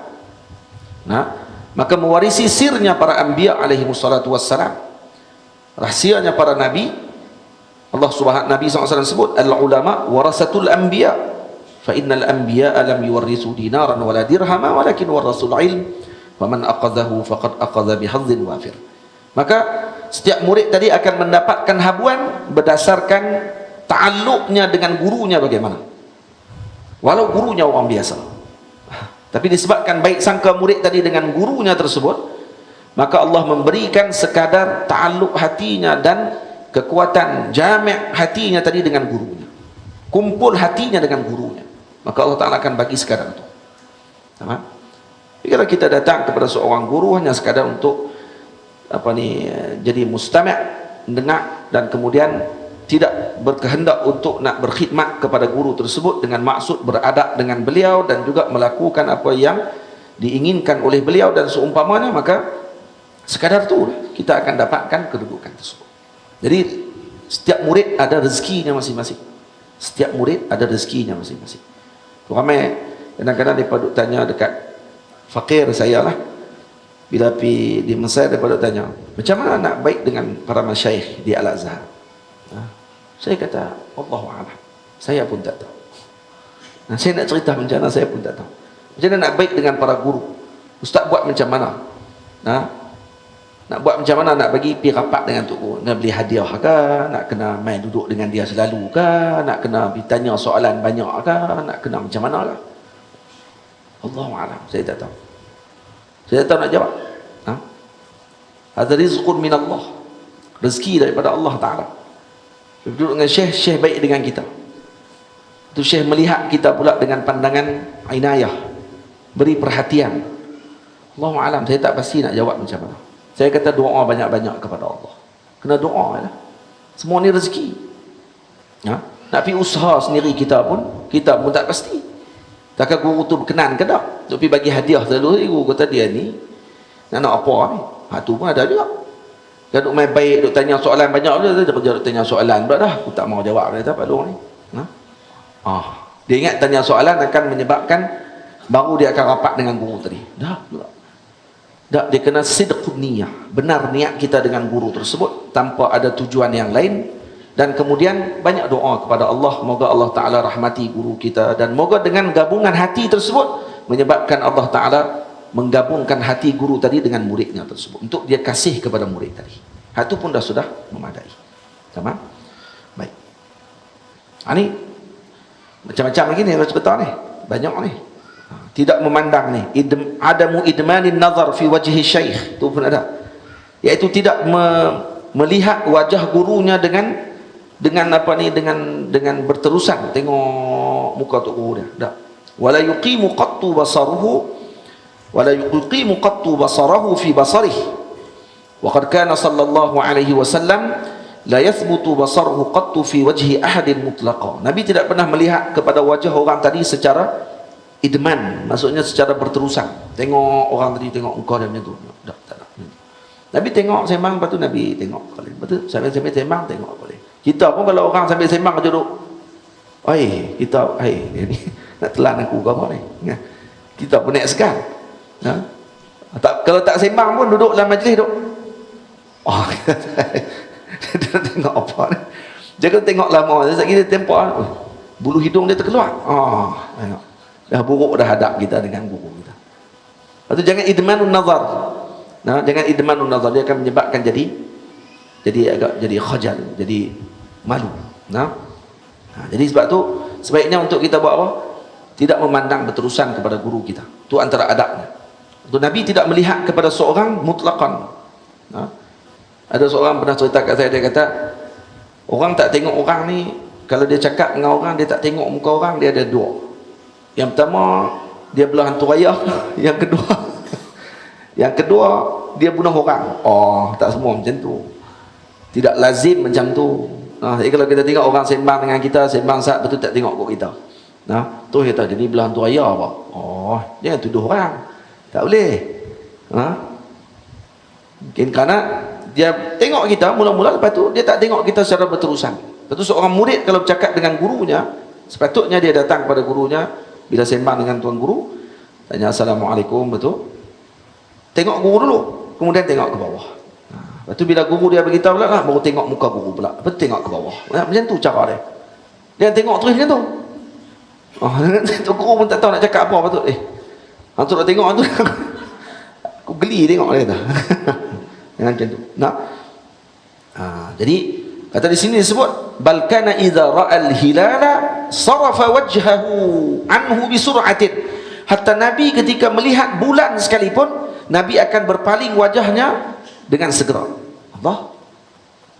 Nah, maka mewarisi sirnya para anbiya alaihi wassalatu wassalam, rahsianya para nabi. Allah Subhanahu Nabi SAW sebut al-ulama warasatul anbiya, fa innal anbiya lam yuwarrisu dinaran wala dirhama walakin warasul ilm, faman aqadhahu faqad aqadha bihadhin wafir. Maka setiap murid tadi akan mendapatkan habuan berdasarkan ta'alluqnya dengan gurunya bagaimana. Walau gurunya orang biasa, tapi disebabkan baik sangka murid tadi dengan gurunya tersebut, maka Allah memberikan sekadar ta'alluq hatinya dan kekuatan jami' hatinya tadi dengan gurunya, kumpul hatinya dengan gurunya, maka Allah Ta'ala akan bagi sekadar itu. Kalau kita datang kepada seorang guru hanya sekadar untuk jadi mustami', mendengar, dan kemudian tidak berkehendak untuk nak berkhidmat kepada guru tersebut dengan maksud beradab dengan beliau dan juga melakukan apa yang diinginkan oleh beliau dan seumpamanya, maka Sekadar tu kita akan dapatkan kedudukan tersebut. Jadi setiap murid ada rezekinya masing-masing. Setiap murid ada rezekinya masing-masing. Ramai kadang-kadang mereka duk tanya dekat fakir saya lah, bila pergi di Mesir mereka duk tanya, macam mana nak baik dengan para masyayikh di Al-Azhar? Saya kata, Allahu'alam, saya pun tak tahu. Saya nak cerita macam mana, saya pun tak tahu. Macam mana nak baik dengan para guru? Ustaz buat macam mana? Nak buat macam mana, nak bagi pergi rapat dengan Tok Guru? Nak beli hadiah ke? Nak kena main duduk dengan dia selalu ke? Nak kena bertanya soalan banyak ke? Nak kena macam mana ke? Allahu'alam, saya tak tahu. Saya tak tahu nak jawab. Ada rizqun min Allah, rezeki daripada Allah Ta'ala. Duduk dengan syekh, syekh baik dengan kita. Itu syekh melihat kita pula dengan pandangan inayah, beri perhatian. Allahu'alam, saya tak pasti nak jawab macam mana. Saya kata doa banyak-banyak kepada Allah. Kena doa lah. Semua ni rezeki. Nak pergi usaha sendiri kita pun tak pasti. Takkan guru tu berkenan ke tak? Untuk pergi bagi hadiah selalu, guru kata dia ni nak apa ni? Tu pun ada juga. Dia duk main baik, duk tanya soalan banyak, dia kerja duk tanya soalan pula dah. Aku tak mau jawab, dia kata Pak Long ni. Dia ingat tanya soalan akan menyebabkan baru dia akan rapat dengan guru tadi. Dah, dia kena sidqun niyah, benar niat kita dengan guru tersebut tanpa ada tujuan yang lain. Dan kemudian banyak doa kepada Allah, moga Allah Ta'ala rahmati guru kita, dan moga dengan gabungan hati tersebut menyebabkan Allah Ta'ala menggabungkan hati guru tadi dengan muridnya tersebut, untuk dia kasih kepada murid tadi. Itu pun sudah memadai. Sama? Baik. Ini macam-macam lagi ni harus betul ni, banyak ni. Tidak memandang ni, adamu idmanin nazar fi wajhi syekh, tu pun ada, iaitu tidak melihat wajah gurunya dengan apa ni, dengan berterusan tengok muka tok guru dia. Tak. Wala yuqimu qattu basarahu fi basarihi. Wa qad kana sallallahu alaihi wasallam la yathbutu basaruhu qattu fi wajhi ahadin mutlaqa. Nabi tidak pernah melihat kepada wajah orang tadi secara idman, maksudnya secara berterusan. Tengok orang tadi, tengok muka dia macam tu. Tak. Nabi tengok sembang, lepas tu Nabi tengok balik. Lepas tu sambil sembang tengok balik. Kita pun kalau orang sambil sembang aja duduk, kita ni nak telan aku ke apa ni? Kita pun naik segan. Kalau tak sembang pun duduk dalam majlis duduk. Dia tengok apa ni? Jangan tengok lama, sekali dia tempoh bulu hidung dia terkeluar. Tengok. Dah buruk dah hadap kita dengan guru kita. Lepas tu jangan idmanun nazar. Jangan idmanun nazar, dia akan menyebabkan jadi khajal, jadi malu. Jadi sebab tu sebaiknya untuk kita buat apa? Tidak memandang berterusan kepada guru kita. Itu antara adabnya. Itu Nabi tidak melihat kepada seorang mutlaqan. Ada seorang pernah cerita kat saya, dia kata orang tak tengok orang ni, kalau dia cakap dengan orang, dia tak tengok muka orang, dia ada dua. Yang pertama, dia belah hantu raya. Yang kedua, dia bunuh orang. Tak semua macam tu. Tidak lazim macam tu. Jadi kalau kita tengok orang sembang dengan kita, sembang saat betul tak tengok kok kita. Tu kita jadi belah hantu raya apa? Jangan tuduh orang. Tak boleh. Mungkin kerana dia tengok kita mula-mula, lepas tu dia tak tengok kita secara berterusan. Lepas tu seorang murid kalau bercakap dengan gurunya, sepatutnya dia datang pada gurunya bila sembang dengan tuan guru, tanya Assalamualaikum, betul? Tengok guru dulu, kemudian tengok ke bawah. Lepas tu bila guru dia beritahu pula lah, baru tengok muka guru pula. Lepas tu tengok ke bawah. Macam tu cara dia. Dia tengok terus macam tu. Tu guru pun tak tahu nak cakap apa. Lepas tu, hantu nak tengok hantu. Aku geli tengok dia kata. Jangan macam tu. Jadi kata di sini disebut bal kana idza ra'al hilala sarafa wajhahu anhu bi sur'atin. Hatta Nabi ketika melihat bulan sekalipun, Nabi akan berpaling wajahnya dengan segera. Allah.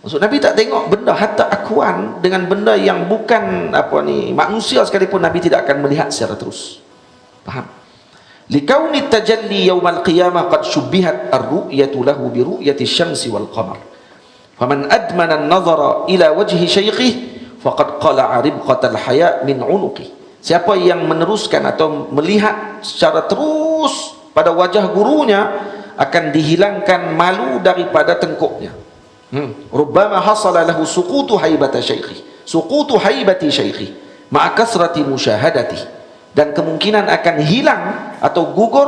Maksud Nabi tak tengok benda, hatta akuan dengan benda yang bukan manusia sekalipun Nabi tidak akan melihat secara terus. Faham? Likauni tajalli yaumal qiyamah qad syubbihat ar-ru'yatu lahu bi ru'yati syamsi wal qamar. Faman admana an-nazara ila wajhi syaikhihi faqad qala'a ribqatal haya min 'unuqi. Siapa yang meneruskan atau melihat secara terus pada wajah gurunya, akan dihilangkan malu daripada tengkuknya. Rubbama hasala lahu suqutu haibati syaikhi ma'a kasrati musyahadati, dan kemungkinan akan hilang atau gugur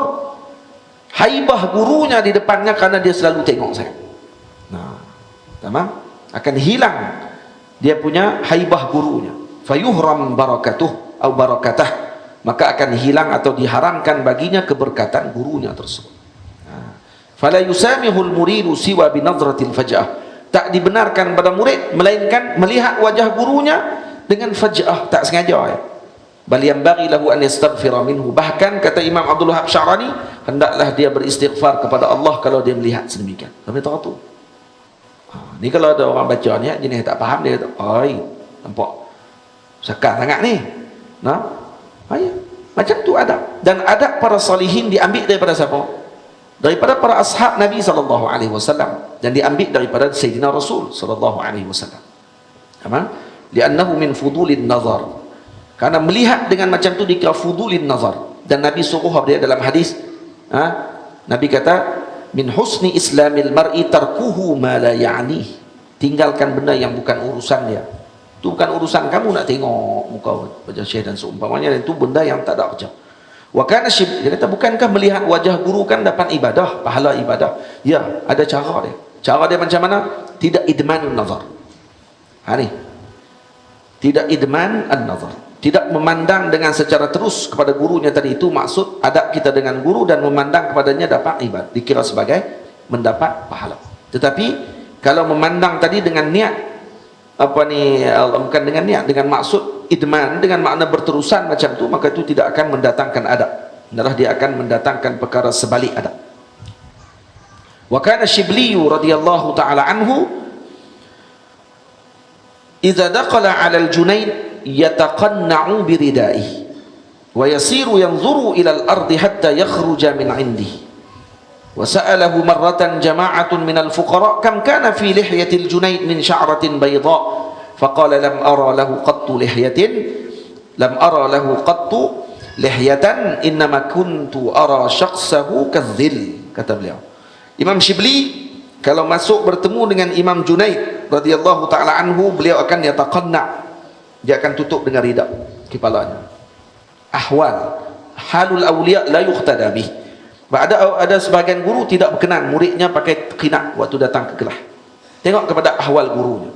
haibah gurunya di depannya karena dia selalu tengok saya. Nah, tamam, akan hilang dia punya haibah gurunya. Fayuhram barakatuh atau barakatah, maka akan hilang atau diharamkan baginya keberkatan gurunya tersebut. Fala yusamihul muridu siwa binazratil faj'ah, tak dibenarkan pada murid melainkan melihat wajah gurunya dengan faj'ah, tak sengaja ya. Bal yanbaghi lahu an yastaghfira minhu, bahkan kata Imam Abdul Wahab Syarani, hendaklah dia beristighfar kepada Allah kalau dia melihat sedemikian. Tapi tahu tu. Ni kalau ada orang baca ni jenis tak faham, dia kata, "Oi, nampak sakar sangat ni." Nah, ayat macam tu adab. Dan adab para salihin diambil daripada siapa? Daripada para ashab Nabi sallallahu alaihi wasallam, dan diambil daripada Sayyidina Rasul sallallahu alaihi wasallam. Apa? Li'annahu min fudulin nazar. Karena melihat dengan macam tu dikira fudulin nazar. Dan Nabi suruh dia dalam hadis, Nabi kata, min husni islamil mar'i tarkuhu ma la ya'ni, tinggalkan benda yang bukan urusan dia. Itu bukan urusan kamu nak tengok muka wajah syekh dan seumpamanya, dan itu benda yang tak ada kerja. Wa kana dia kata, bukankah melihat wajah guru kan dapat ibadah, pahala ibadah? Ya, ada cara dia. Cara dia macam mana? Tidak idmanun nazar. Ni tidak idman an-nazar, tidak memandang dengan secara terus kepada gurunya tadi. Itu maksud adab kita dengan guru, dan memandang kepadanya dapat ibadah, dikira sebagai mendapat pahala. Tetapi kalau memandang tadi dengan niat bukan dengan niat, dengan maksud idman, dengan makna berterusan macam tu, maka itu tidak akan mendatangkan adab. Adalah dia akan mendatangkan perkara sebalik adab. Wa kana Shibli radhiyallahu taala anhu idza daqala 'ala al-Junayd yataqanna'u biridaihi wa yasiru yanzuru ila al-ardi hatta yakhruja min 'indihi. Wa sa'alahu marratan jama'atun min al-fuqara kam kana fi lihyati al-Junayd min sha'ratin bayda, faqala lam ara lahu qattu lihyatan innama kuntu ara shakhsahu kadhil. Kata beliau, Imam Shibli kalau masuk bertemu dengan Imam Junaid radhiyallahu taala anhu, beliau akan yataqanna, dia akan tutup dengan ridha kepalanya. Halul awliya la yuqtada bih. Ada sebahagian guru tidak berkenan muridnya pakai qina waktu datang ke kelas. Tengok kepada ahwal gurunya.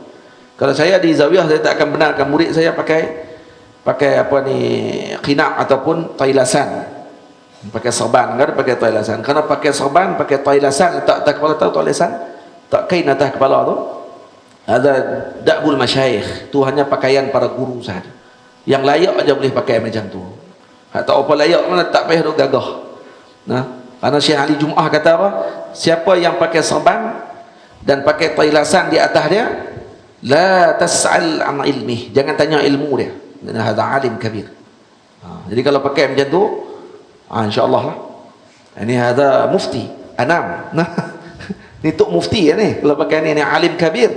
Kalau saya di zawiyah, saya tak akan benarkan murid saya pakai qina ataupun tailasan, pakai serban, enggak pakai tailasan. Karena pakai serban, pakai tailasan letak atas kepala, tahu tailasan? Tak kain atas kepala tu. Ada da'bul masyayikh, tu hanya pakaian para guru sahaja. Yang layak aja boleh pakai macam tu. Tak apa layak mana tak payah duk gagah. Nah, karena Syekh Ali Jum'ah kata apa? Siapa yang pakai serban dan pakai tailasan di atas dia, la tas'al an ilmih, jangan tanya ilmu dia. Karena hadza alim kabir. Jadi kalau pakai macam tu, insya-Allah lah. Ini hadza mufti anam. Nah, ni tok mufti ya ni. Kalau pakai ni alim kabir.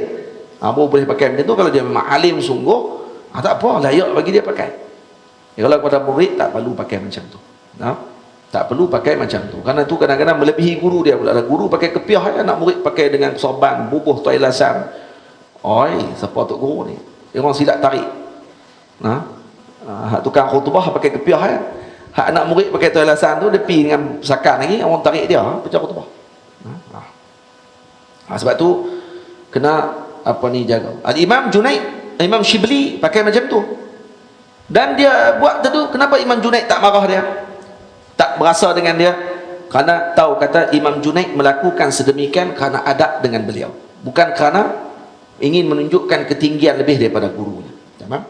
Boleh pakai macam tu. Kalau dia memang alim sungguh, tak apa, layak bagi dia pakai. Kalau kepada murid tak perlu pakai macam tu. Tak perlu pakai macam tu. Karena tu kadang-kadang melebihi guru dia pula. Guru pakai kepiah, anak murid pakai dengan sorban, bubuh tailasan. Oi, siapa tok guru ni? Dia orang silap tarik. Tukang khutbah pakai kepiah ya. Hak anak murid pakai tailasan tu, dia pergi dengan sakan lagi, orang tarik dia, pecah khutbah. Sebab tu kena jaga. Imam Junaid, Imam Shibli pakai macam tu. Dan dia buat tu, kenapa Imam Junaid tak marah dia? Tak berasa dengan dia? Karena tahu, kata Imam Junaid melakukan sedemikian kerana adab dengan beliau, bukan kerana ingin menunjukkan ketinggian lebih daripada gurunya. Tamam?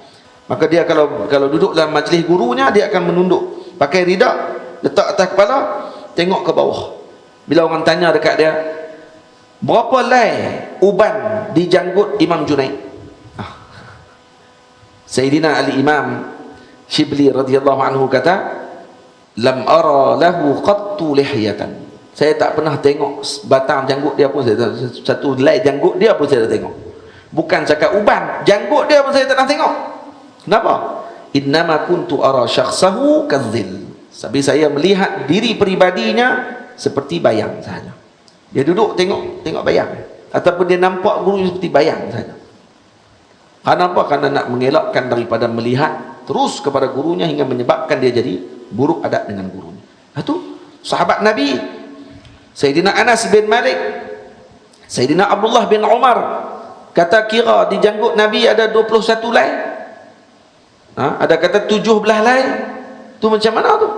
Maka dia kalau duduk dalam majlis gurunya, dia akan menunduk, pakai ridha, letak atas kepala, tengok ke bawah. Bila orang tanya dekat dia, berapa lai uban di janggut Imam Junaid? Sayyidina al-Imam Shibli radhiyallahu anhu kata, lam ara lahu qattu lihyatan. Saya tak pernah tengok batang janggut dia pun, satu lai janggut dia pun saya tak tengok. Bukan cakap uban, janggut dia pun saya tak pernah tengok. Kenapa? Innama kuntu ara syakhsahu kadzil. Sebab saya melihat diri peribadinya seperti bayang saja. Dia duduk tengok bayang, ataupun dia nampak guru seperti bayang saja. Karena apa? Karena nak mengelakkan daripada melihat terus kepada gurunya hingga menyebabkan dia jadi buruk adab dengan gurunya. Itu sahabat Nabi Sayyidina Anas bin Malik, Sayyidina Abdullah bin Umar kata kira di janggut Nabi ada 21 helai, ada kata 17 helai. Tu macam mana tu?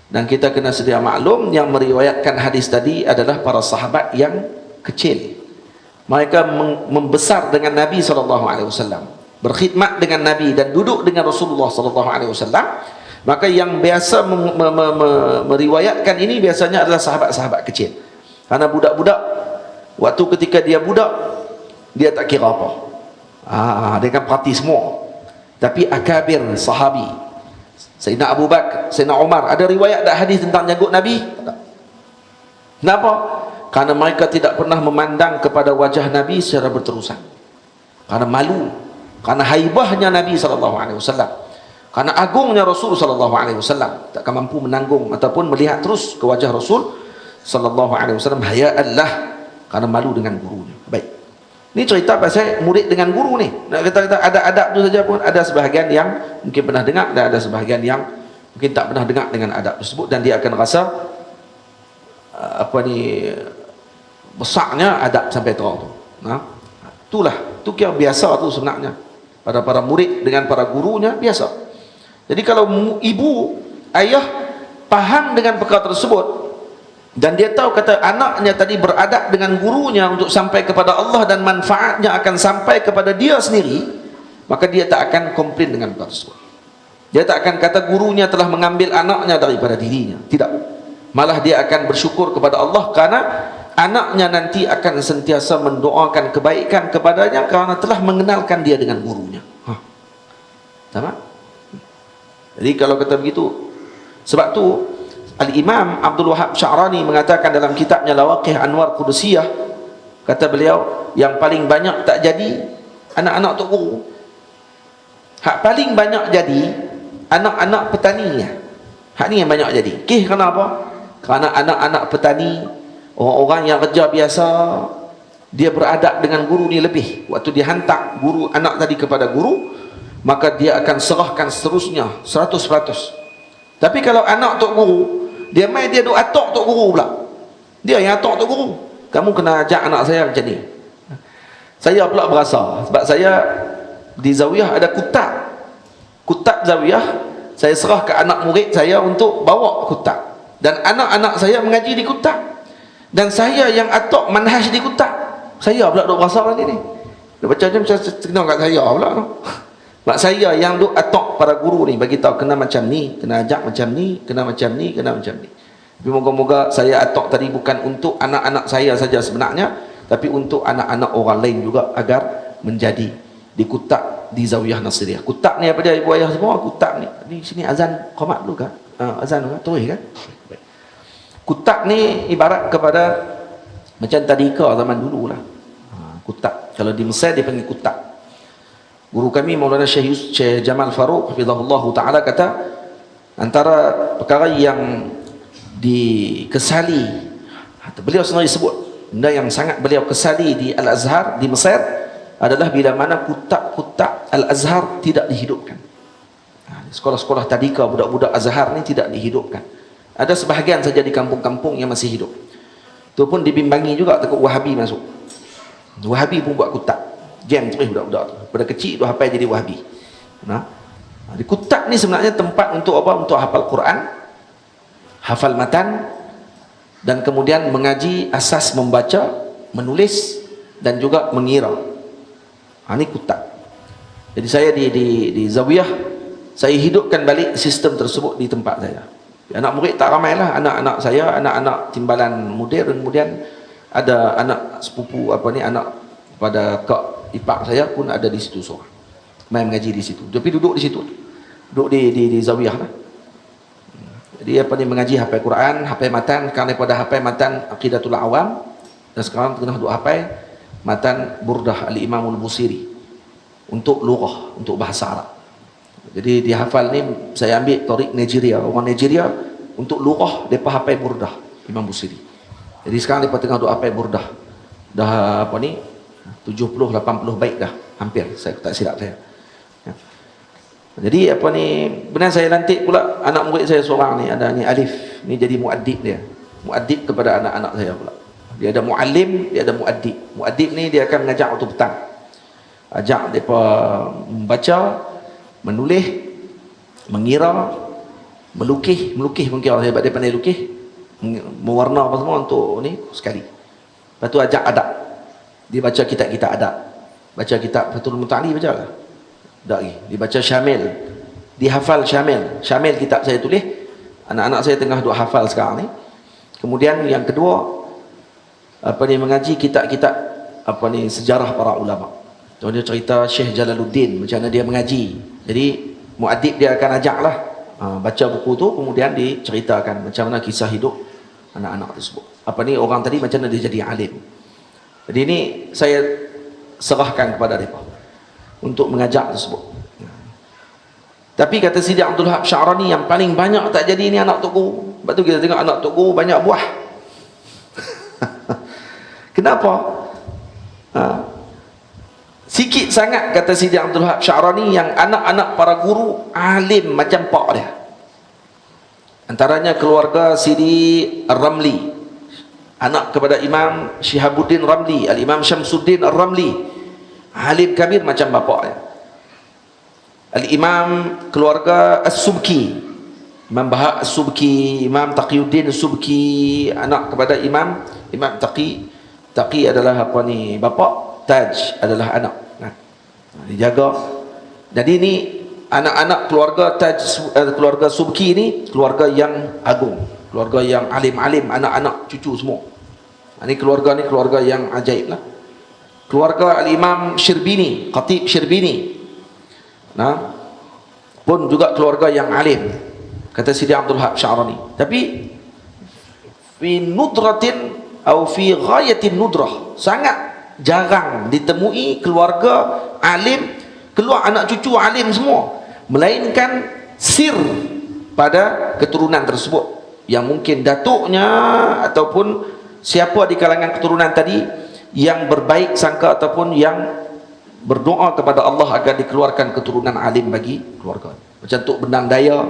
Dan kita kena sedia maklum, yang meriwayatkan hadis tadi adalah para sahabat yang kecil. Mereka membesar dengan Nabi SAW, berkhidmat dengan Nabi dan duduk dengan Rasulullah SAW. Maka yang biasa meriwayatkan ini biasanya adalah sahabat-sahabat kecil. Karena budak-budak, waktu ketika dia budak, dia tak kira apa. Dia kan parti semua. Tapi akabir sahabi, Sayyidina Abu Bakar, Sayyidina Umar, ada riwayat tak hadis tentang janggut Nabi? Kenapa? Karena mereka tidak pernah memandang kepada wajah Nabi secara berterusan. Karena malu, karena haibahnya Nabi SAW, karena agungnya Rasul SAW, takkan mampu menanggung ataupun melihat terus ke wajah Rasul SAW. Haya'allah, karena malu dengan gurunya. Baik, ini cerita pasal murid dengan guru ni. Nak kata ada adab tu saja pun ada sebahagian yang mungkin pernah dengar, dan ada sebahagian yang mungkin tak pernah dengar dengan adab tersebut, dan dia akan rasa besarnya adab sampai terang tu. Itulah, tu kira biasa tu sebenarnya pada para murid dengan para gurunya, biasa. Jadi kalau ibu, ayah faham dengan perkara tersebut, dan dia tahu kata anaknya tadi beradab dengan gurunya untuk sampai kepada Allah dan manfaatnya akan sampai kepada dia sendiri, maka dia tak akan komplain dengan perkara tersebut. Dia tak akan kata gurunya telah mengambil anaknya daripada dirinya. Tidak. Malah dia akan bersyukur kepada Allah karena anaknya nanti akan sentiasa mendoakan kebaikan kepadanya kerana telah mengenalkan dia dengan gurunya. Sama? Jadi kalau kata begitu, sebab tu Al-Imam Abdul Wahab Sya'rani mengatakan dalam kitabnya Lawaqih Anwar Qudusiyah, kata beliau, yang paling banyak tak jadi anak-anak tok guru. Hak paling banyak jadi anak-anak petani. Hak ni yang banyak jadi. Kenapa? Kerana anak-anak petani, orang-orang yang kerja biasa, dia beradab dengan guru ni lebih. Waktu dia hantar guru anak tadi kepada guru, maka dia akan serahkan seterusnya 100%. Tapi kalau anak tok guru, dia main dia duk atok tok guru pula. Dia yang atok tok guru. Kamu kena ajak anak saya macam ni. Saya pula berasa, sebab saya di zawiyah ada kutab. Kutab zawiyah, saya serah ke anak murid saya untuk bawa kutab. Dan anak-anak saya mengaji di kutab. Dan saya yang atok manhaj di kutab. Saya pula duk berasa ni. Dia baca macam kena kat saya pula tu. Mak saya yang duk atok para guru ni, bagi tahu kena macam ni, kena ajak macam ni, kena macam ni, kena macam ni. Tapi moga-moga saya atok tadi bukan untuk anak-anak saya saja sebenarnya, tapi untuk anak-anak orang lain juga agar menjadi di kutab di Zawiyah Nasiriyah. Kutab ni apa dia ibu ayah semua? Kutab ni di sini azan qamat dulu kan? Azan dulu kan? Terus kan? Kutab ni ibarat kepada macam tadika zaman dulu lah. Kutab. Kalau di Mesir dia panggil kutab. Guru kami Maulana Syekh Jamal Faruq hafizahullahu taala kata, antara perkara yang dikesali, beliau sendiri sebut benda yang sangat beliau kesali di Al-Azhar di Mesir adalah bila mana kutab-kutab Al-Azhar tidak dihidupkan. Sekolah-sekolah tadika budak-budak Azhar ni tidak dihidupkan. Ada sebahagian saja di kampung-kampung yang masih hidup. Itu pun dibimbangi juga takut Wahabi masuk. Wahabi pun buat kutab. Jam terus budak-budak tu. Pada kecil tu hafal jadi Wahabi. Di kutab ni sebenarnya tempat untuk apa? Untuk hafal Quran, hafal matan, dan kemudian mengaji asas membaca, menulis dan juga mengira. Ini kutab. Jadi saya di Zawiyah, saya hidupkan balik sistem tersebut di tempat saya. Anak murid tak ramai lah, anak-anak saya, anak-anak timbalan mudir, dan kemudian ada anak sepupu anak pada kak ipak saya pun ada di situ seorang main mengaji di situ, tapi duduk di situ, duduk di Zawiyah lah. Jadi mengaji hafal Quran, hafal matan, kerana daripada hafal matan Aqidatul Awam, dan sekarang tengah duduk hafal matan Burdah Al-Imam Al-Busiri untuk lughah, untuk bahasa Arab. Jadi di hafal ni saya ambil tarik Nigeria, orang Nigeria untuk lughah depa hafal Burdah. Imam Busiri. Jadi sekarang dia tengah duk hafal burdah. Dah apa ni 70-80 bait dah, hampir saya tak silap saya. Ya. Jadi apa ni, benar saya lantik pula anak murid saya seorang ni, ada ni Alif, ni jadi muaddib dia. Muaddib kepada anak-anak saya pula. Dia ada muallim, dia ada muaddib. Muaddib ni dia akan mengajar waktu petang. Ajak depa membaca, menulis, mengira, melukis mungkin sebab dia pandai lukis, mewarna apa semua untuk ni sekali. Lepas tu ajak adab. Dia baca kitab-kitab adab. Baca kitab Fathul Muta'ali baca lah. Tak lagi. Dia baca Syamil. Dia hafal Syamil. Syamil kitab saya tulis. Anak-anak saya tengah duk hafal sekarang ni. Kemudian yang kedua, apa ni, mengaji kitab-kitab apa ni sejarah para ulama. So, dia cerita Syekh Jalaluddin macam mana dia mengaji. Jadi muaddib dia akan ajak lah baca buku tu, kemudian diceritakan macam mana kisah hidup anak-anak tersebut. Apa ni orang tadi macam mana dia jadi alim. Jadi ini saya serahkan kepada mereka untuk mengajak tersebut. Tapi kata Sidi Abdul Wahab Sya'rani, yang paling banyak tak jadi ni anak tok guru. Sebab tu kita tengok anak tok guru banyak buah. Kenapa? Sikit sangat kata Sidi Abdul Wahab Sya'rani yang anak-anak para guru alim macam pak dia. Antaranya keluarga Sidi Ar-Ramli, anak kepada Imam Syihabuddin Ramli, Al-Imam Syamsuddin Ar-Ramli, alim kabir macam bapak dia. Al-Imam keluarga As-Subki, Imam Bahak As-Subki, Imam Taqiyuddin As-Subki, anak kepada Imam Taqi adalah apa ni bapak, Taj adalah anak. Dijaga. Jadi ni anak-anak keluarga keluarga Subki ni keluarga yang agung, keluarga yang alim-alim, anak-anak cucu semua. Ini keluarga yang ajaib lah. Keluarga Al-Imam Syirbini, Khatib Syirbini, pun juga keluarga yang alim, kata Sidi Abdul Wahab Sya'rani. Tapi fi nudratin atau fi ghayatin nudrah, sangat jarang ditemui keluarga alim keluar anak cucu alim semua, melainkan sir pada keturunan tersebut yang mungkin datuknya ataupun siapa di kalangan keturunan tadi yang berbaik sangka ataupun yang berdoa kepada Allah agar dikeluarkan keturunan alim bagi keluarga. Macam Tok Benang Daya,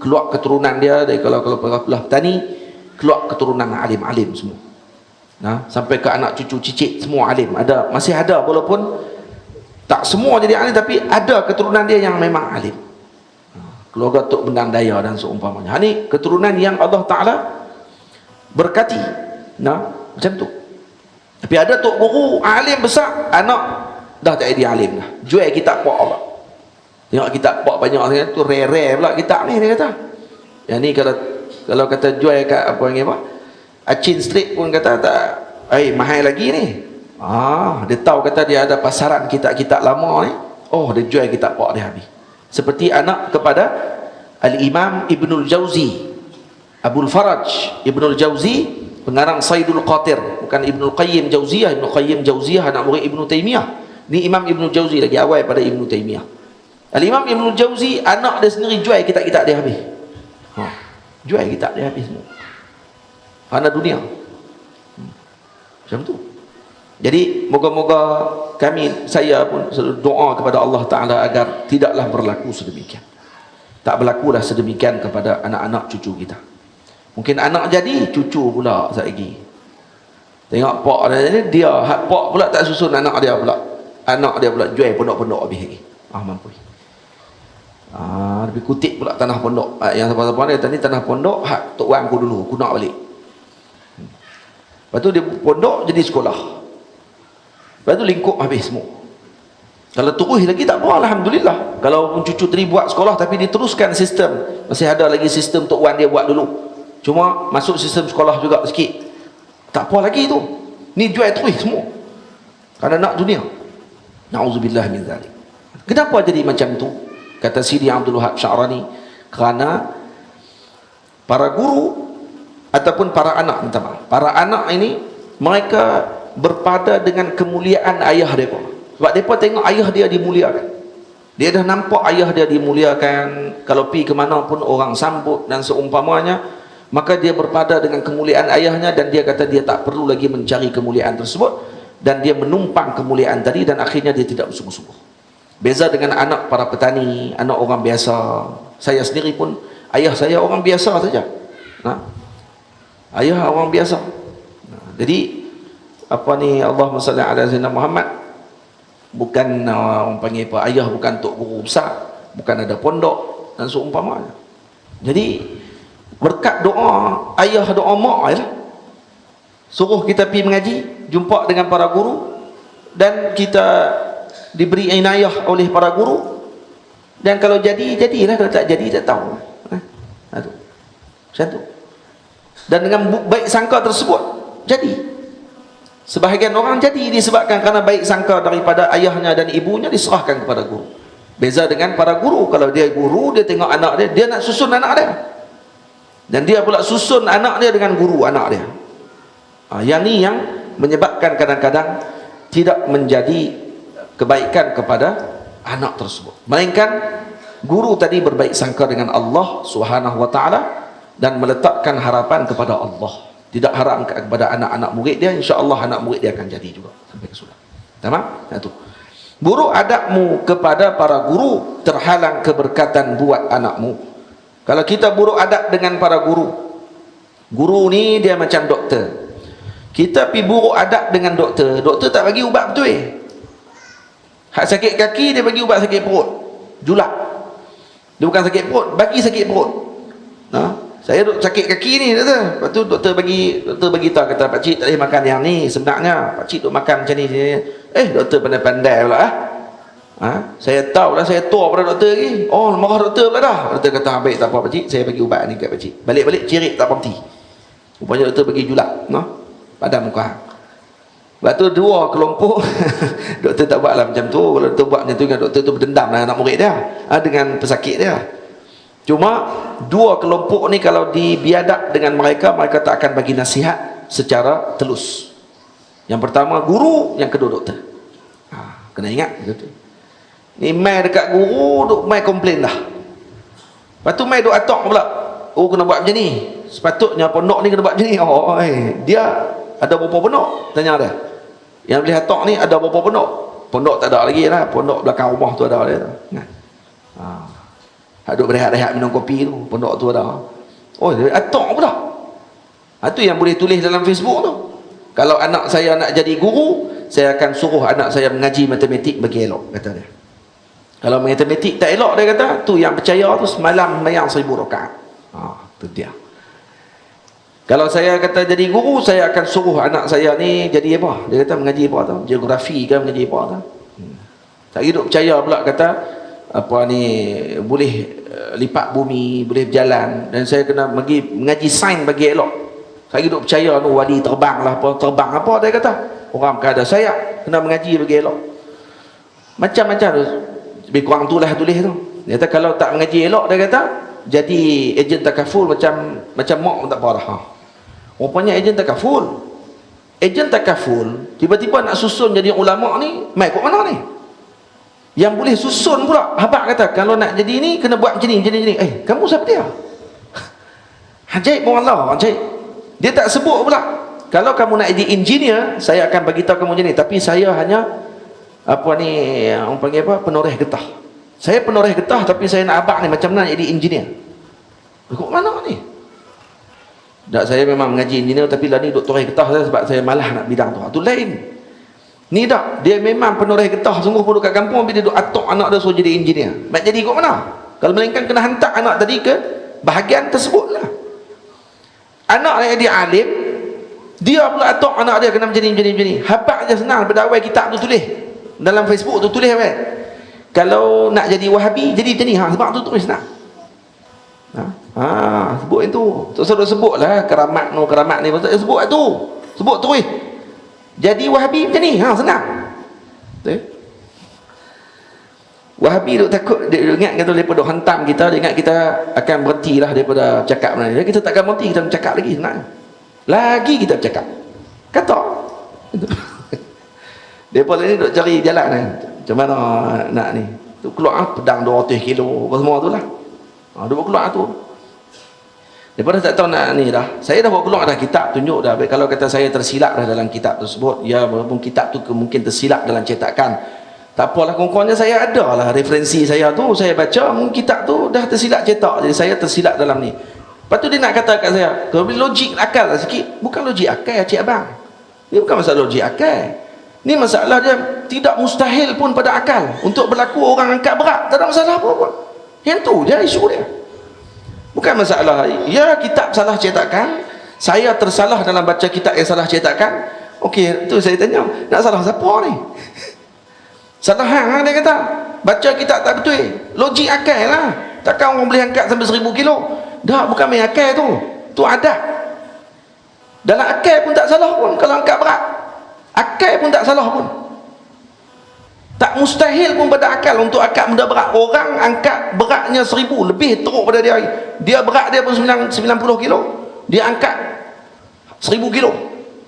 keluar keturunan dia dari kalau belah petani, keluar keturunan alim-alim semua. Sampai ke anak cucu cicit semua alim. Masih ada, walaupun tak semua jadi alim, tapi ada keturunan dia yang memang alim. Keluarga Tok Benang Daya dan seumpamanya. Ini keturunan yang Allah Ta'ala berkati. Macam tu. Tapi ada tok guru alim besar, anak dah tak jadi alim dah. Jual kitab pak Allah. Tengok kitab pak banyak sangat tu, rare pula kitab ni dia kata. Yang ni kalau kata jual kat apa ni apa? Achin Street pun kata tak, mahal lagi ni. Dia tahu kata dia ada pasaran kitab-kitab lama ni. Dia jual kitab pak dia habis. Seperti anak kepada Al-Imam Ibnul Jauzi, Abul Faraj Ibnul Jauzi, pengarang Saidul Qatir, bukan Ibnul Qayyim Jauziyah. Ibnul Qayyim Jauziyah anak murid Ibnu Taimiyah. Ni Imam Ibnu Jauzi lagi awal pada Ibnu Taimiyah. Al-Imam Ibnu Jauzi anak dia sendiri jual kitab-kitab dia habis. Jual kitab dia habis semua. Fana dunia. Macam tu. Jadi moga-moga saya pun selalu doa kepada Allah Ta'ala agar tidaklah berlaku sedemikian. Tak berlakulah sedemikian kepada anak-anak cucu kita. Mungkin anak jadi, cucu pula lagi. Tengok pak dia, pak pula tak susun anak dia pula. Anak dia pula jual pondok-pondok habis lagi. Mampu. Lebih kutip pula tanah pondok. Yang siapa-siapa dia tadi tanah pondok, tok wang aku dulu, aku nak balik. Lepas tu dia pondok jadi sekolah. Lepas tu lingkup habis semua. Kalau terus lagi tak apa, alhamdulillah. Kalau pun cucu tadi buat sekolah tapi diteruskan sistem, masih ada lagi sistem tok wan dia buat dulu. Cuma masuk sistem sekolah juga sikit. Tak apa lagi tu. Ni jual terus semua. Kerana nak dunia. Na'udzubillah min zalik. Kenapa jadi macam tu? Kata Sidi Abdul Wahab Sya'rani, kerana para guru ataupun para anak, minta maaf, para anak ini mereka berpada dengan kemuliaan ayah mereka. Sebab mereka tengok ayah dia dimuliakan. Dia dah nampak ayah dia dimuliakan. Kalau pergi ke mana pun orang sambut dan seumpamanya, maka dia berpada dengan kemuliaan ayahnya, dan dia kata dia tak perlu lagi mencari kemuliaan tersebut, dan dia menumpang kemuliaan tadi, dan akhirnya dia tidak bersungguh-sungguh. Beza dengan anak para petani, anak orang biasa. Saya sendiri pun, ayah saya orang biasa saja. Ayah orang biasa. Jadi Allahumma salli ala Sayyidina Muhammad, bukan orang panggil apa, ayah bukan tok guru besar, bukan ada pondok dan seumpamanya. Jadi berkat doa ayah, doa mak lah, suruh kita pergi mengaji, jumpa dengan para guru, dan kita diberi inayah oleh para guru. Dan kalau jadi, jadilah. Kalau tak jadi, tak tahu. Macam tu. Dan dengan baik sangka tersebut jadi. Sebahagian orang jadi disebabkan kerana baik sangka daripada ayahnya dan ibunya, diserahkan kepada guru. Beza dengan para guru, kalau dia guru, dia tengok anak dia, dia nak susun anak dia, dan dia pula susun anak dia dengan guru anak dia. Yang ni yang menyebabkan kadang-kadang tidak menjadi kebaikan kepada anak tersebut. Melainkan guru tadi berbaik sangka dengan Allah Subhanahu wa taala dan meletakkan harapan kepada Allah. Tidak harap kepada anak-anak murid dia, insya-Allah anak murid dia akan jadi juga sampai ke sudah. Tamam? Itu. Buruk adabmu kepada para guru, terhalang keberkatan buat anakmu. Kalau kita buruk adab dengan para guru, guru ni dia macam doktor. Kita pi buruk adab dengan doktor, doktor tak bagi ubat betul. Hak sakit kaki dia bagi ubat sakit perut. Julak. Dia bukan sakit perut, bagi sakit perut. Saya duk sakit kaki ni, doktor. Lepas tu doktor bagi tahu, kata pak cik tak boleh makan yang ni sebenarnya. Pak cik duk makan macam ni. Doktor pandai-pandai pula saya tahu dah, saya tua pada doktor lagi. Oh, marah doktor pula dah. Doktor kata baik, tak apa pak cik, saya bagi ubat ni kat pak cik. Balik-balik cirit tak berhenti. Rupanya doktor bagi julak, padam muka. Lepas tu dua kelompok doktor tak buatlah macam tu. Kalau doktor buat macam tu, kan doktor tu berdendam lah anak murid dia, dengan pesakit dia. Cuma dua kelompok ni kalau dibiadab dengan mereka, mereka tak akan bagi nasihat secara telus. Yang pertama guru, yang kedua doktor. Kena ingat betul. Ni mai dekat guru, duk mai komplain dah. Lepas tu mai duk atok pula. Oh, kena buat macam ni. Sepatutnya pondok ni kena buat macam ni. Dia ada berapa pondok? Tanya dia. Yang boleh atok ni ada berapa pondok? Pondok tak ada lagi lah. Pondok belakang rumah tu ada dia tu. Duk berehat-rehat minum kopi tu, pondok tu ada. Oh, dia atok pula. Itu yang boleh tulis dalam Facebook tu. Kalau anak saya nak jadi guru, saya akan suruh anak saya mengaji matematik bagi elok, kata dia. Kalau matematik tak elok, dia kata, tu yang percaya tu semalam mayang 1000 rakaat. Tu dia. Kalau saya kata jadi guru, saya akan suruh anak saya ni jadi apa? Dia kata mengaji apa tu? Geografi ke mengaji apa tu? Tak hidup percaya pula, kata boleh lipat bumi, boleh berjalan, dan saya kena pergi mengaji sains bagi elok. Saya hidup percaya tu wali terbang lah, terbang apa, dia kata. Orang bukan ada saya, kena mengaji bagi elok. Macam-macam tu. Lebih kurang tu lah tulis tu. Dia kata kalau tak mengaji elok, dia kata, jadi ejen takaful macam mak pun tak apa dah. Rupanya ejen takaful. Ejen takaful tiba-tiba nak susun jadi ulama ni, mai kat mana ni? Yang boleh susun pula habaq kata, kalau nak jadi ni kena buat macam ni, macam ni. Kamu siapa dia? Ajaib pun Allah, ajaib. Dia tak sebut pula, kalau kamu nak jadi engineer, saya akan bagi tahu kamu macam ni, tapi saya hanya orang panggil apa, penoreh getah. Saya penoreh getah, tapi saya nak abang ni macam mana jadi engineer. Kok mana ni? Tak, saya memang mengaji engineer, tapi lah ni duk toreh getah saya sebab saya malah nak bidang tu. Itu lain. Ni tak, dia memang penoreh getah sungguh pun dekat kampung, tapi dia duk atok anak dia suruh jadi engineer. Nak jadi kat mana? Kalau melainkan kena hantar anak tadi ke bahagian tersebut lah. Anak yang dia alim, dia pula atok anak dia kena macam ni. Habaq je senang, daripada awal kitab tu tulis. Dalam Facebook tu tulis kan. Kalau nak jadi Wahabi, jadi macam ni. Sebab tu tulis senang. Sebut itu. Tak usah sebut lah keramat ni. Sebut itu. Sebut terus. Jadi Wahabi macam ni, senang. Wahabi duk takut, dia ingat kata daripada hantam kita, dia ingat kita akan berhenti lah daripada cakap ni. Kita takkan berhenti, kita bercakap lagi senang. Lagi kita bercakap. Kata. Depa ni duk cari jalan ni. Macam mana nak ni? Tu keluar pedang 200 kilo apa semua tu lah. Dia keluar tu. Daripada tak tahu nak ni dah, saya dah buat keluar dah kitab tunjuk dah. Kalau kata saya tersilap dah dalam kitab tersebut, ya walaupun kitab tu mungkin tersilap dalam cetakan, tak apalah, kurang-kurangnya saya ada lah referensi saya tu, saya baca mungkin kitab tu dah tersilap cetak, jadi saya tersilap dalam ni. Lepas tu dia nak kata kat saya, kalau boleh logik akal lah sikit. Bukan logik akal cik abang, ni bukan masalah logik akal, ni masalah dia tidak mustahil pun pada akal untuk berlaku orang angkat berat, tak ada masalah apa-apa. Yang tu je isu dia. Bukan masalah, ya kitab salah cetakan, saya tersalah dalam baca kitab yang salah cetakan. Okey, tu saya tanya, nak salah siapa ni? Salah hang dia kata, baca kitab tak betul. Logik akal lah. Takkan orang boleh angkat sampai 1000 kilo. Dah, bukan main akal tu adat. Dalam akal pun tak salah pun kalau angkat berat. Akal pun tak salah pun. Tak mustahil pun pada akal untuk angkat benda berat. Orang angkat beratnya 1000 lebih teruk pada dia. Dia berat dia pun 90 kilo, dia angkat 1000 kilo.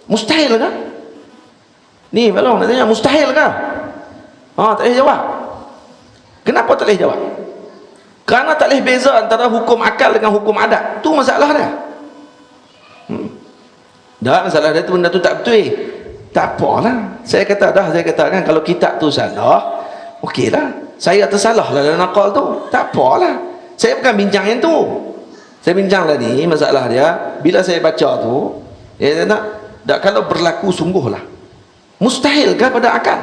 Mustahil kan? Ni belum nak tanya, mustahil kan? Tak boleh jawab. Kenapa tak boleh jawab? Kerana tak boleh beza antara hukum akal dengan hukum adat. Tu masalah dia. Dah, masalah dia tu, benda tu tak betul. Tak apalah, saya katakan kalau kitab tu salah, okeylah, saya tersalah lah dalam nakal tu, tak apalah. Saya bukan bincang yang tu, saya bincang lah ni masalah dia. Bila saya baca tu, tak, kalau berlaku sungguhlah, mustahilkah pada akal?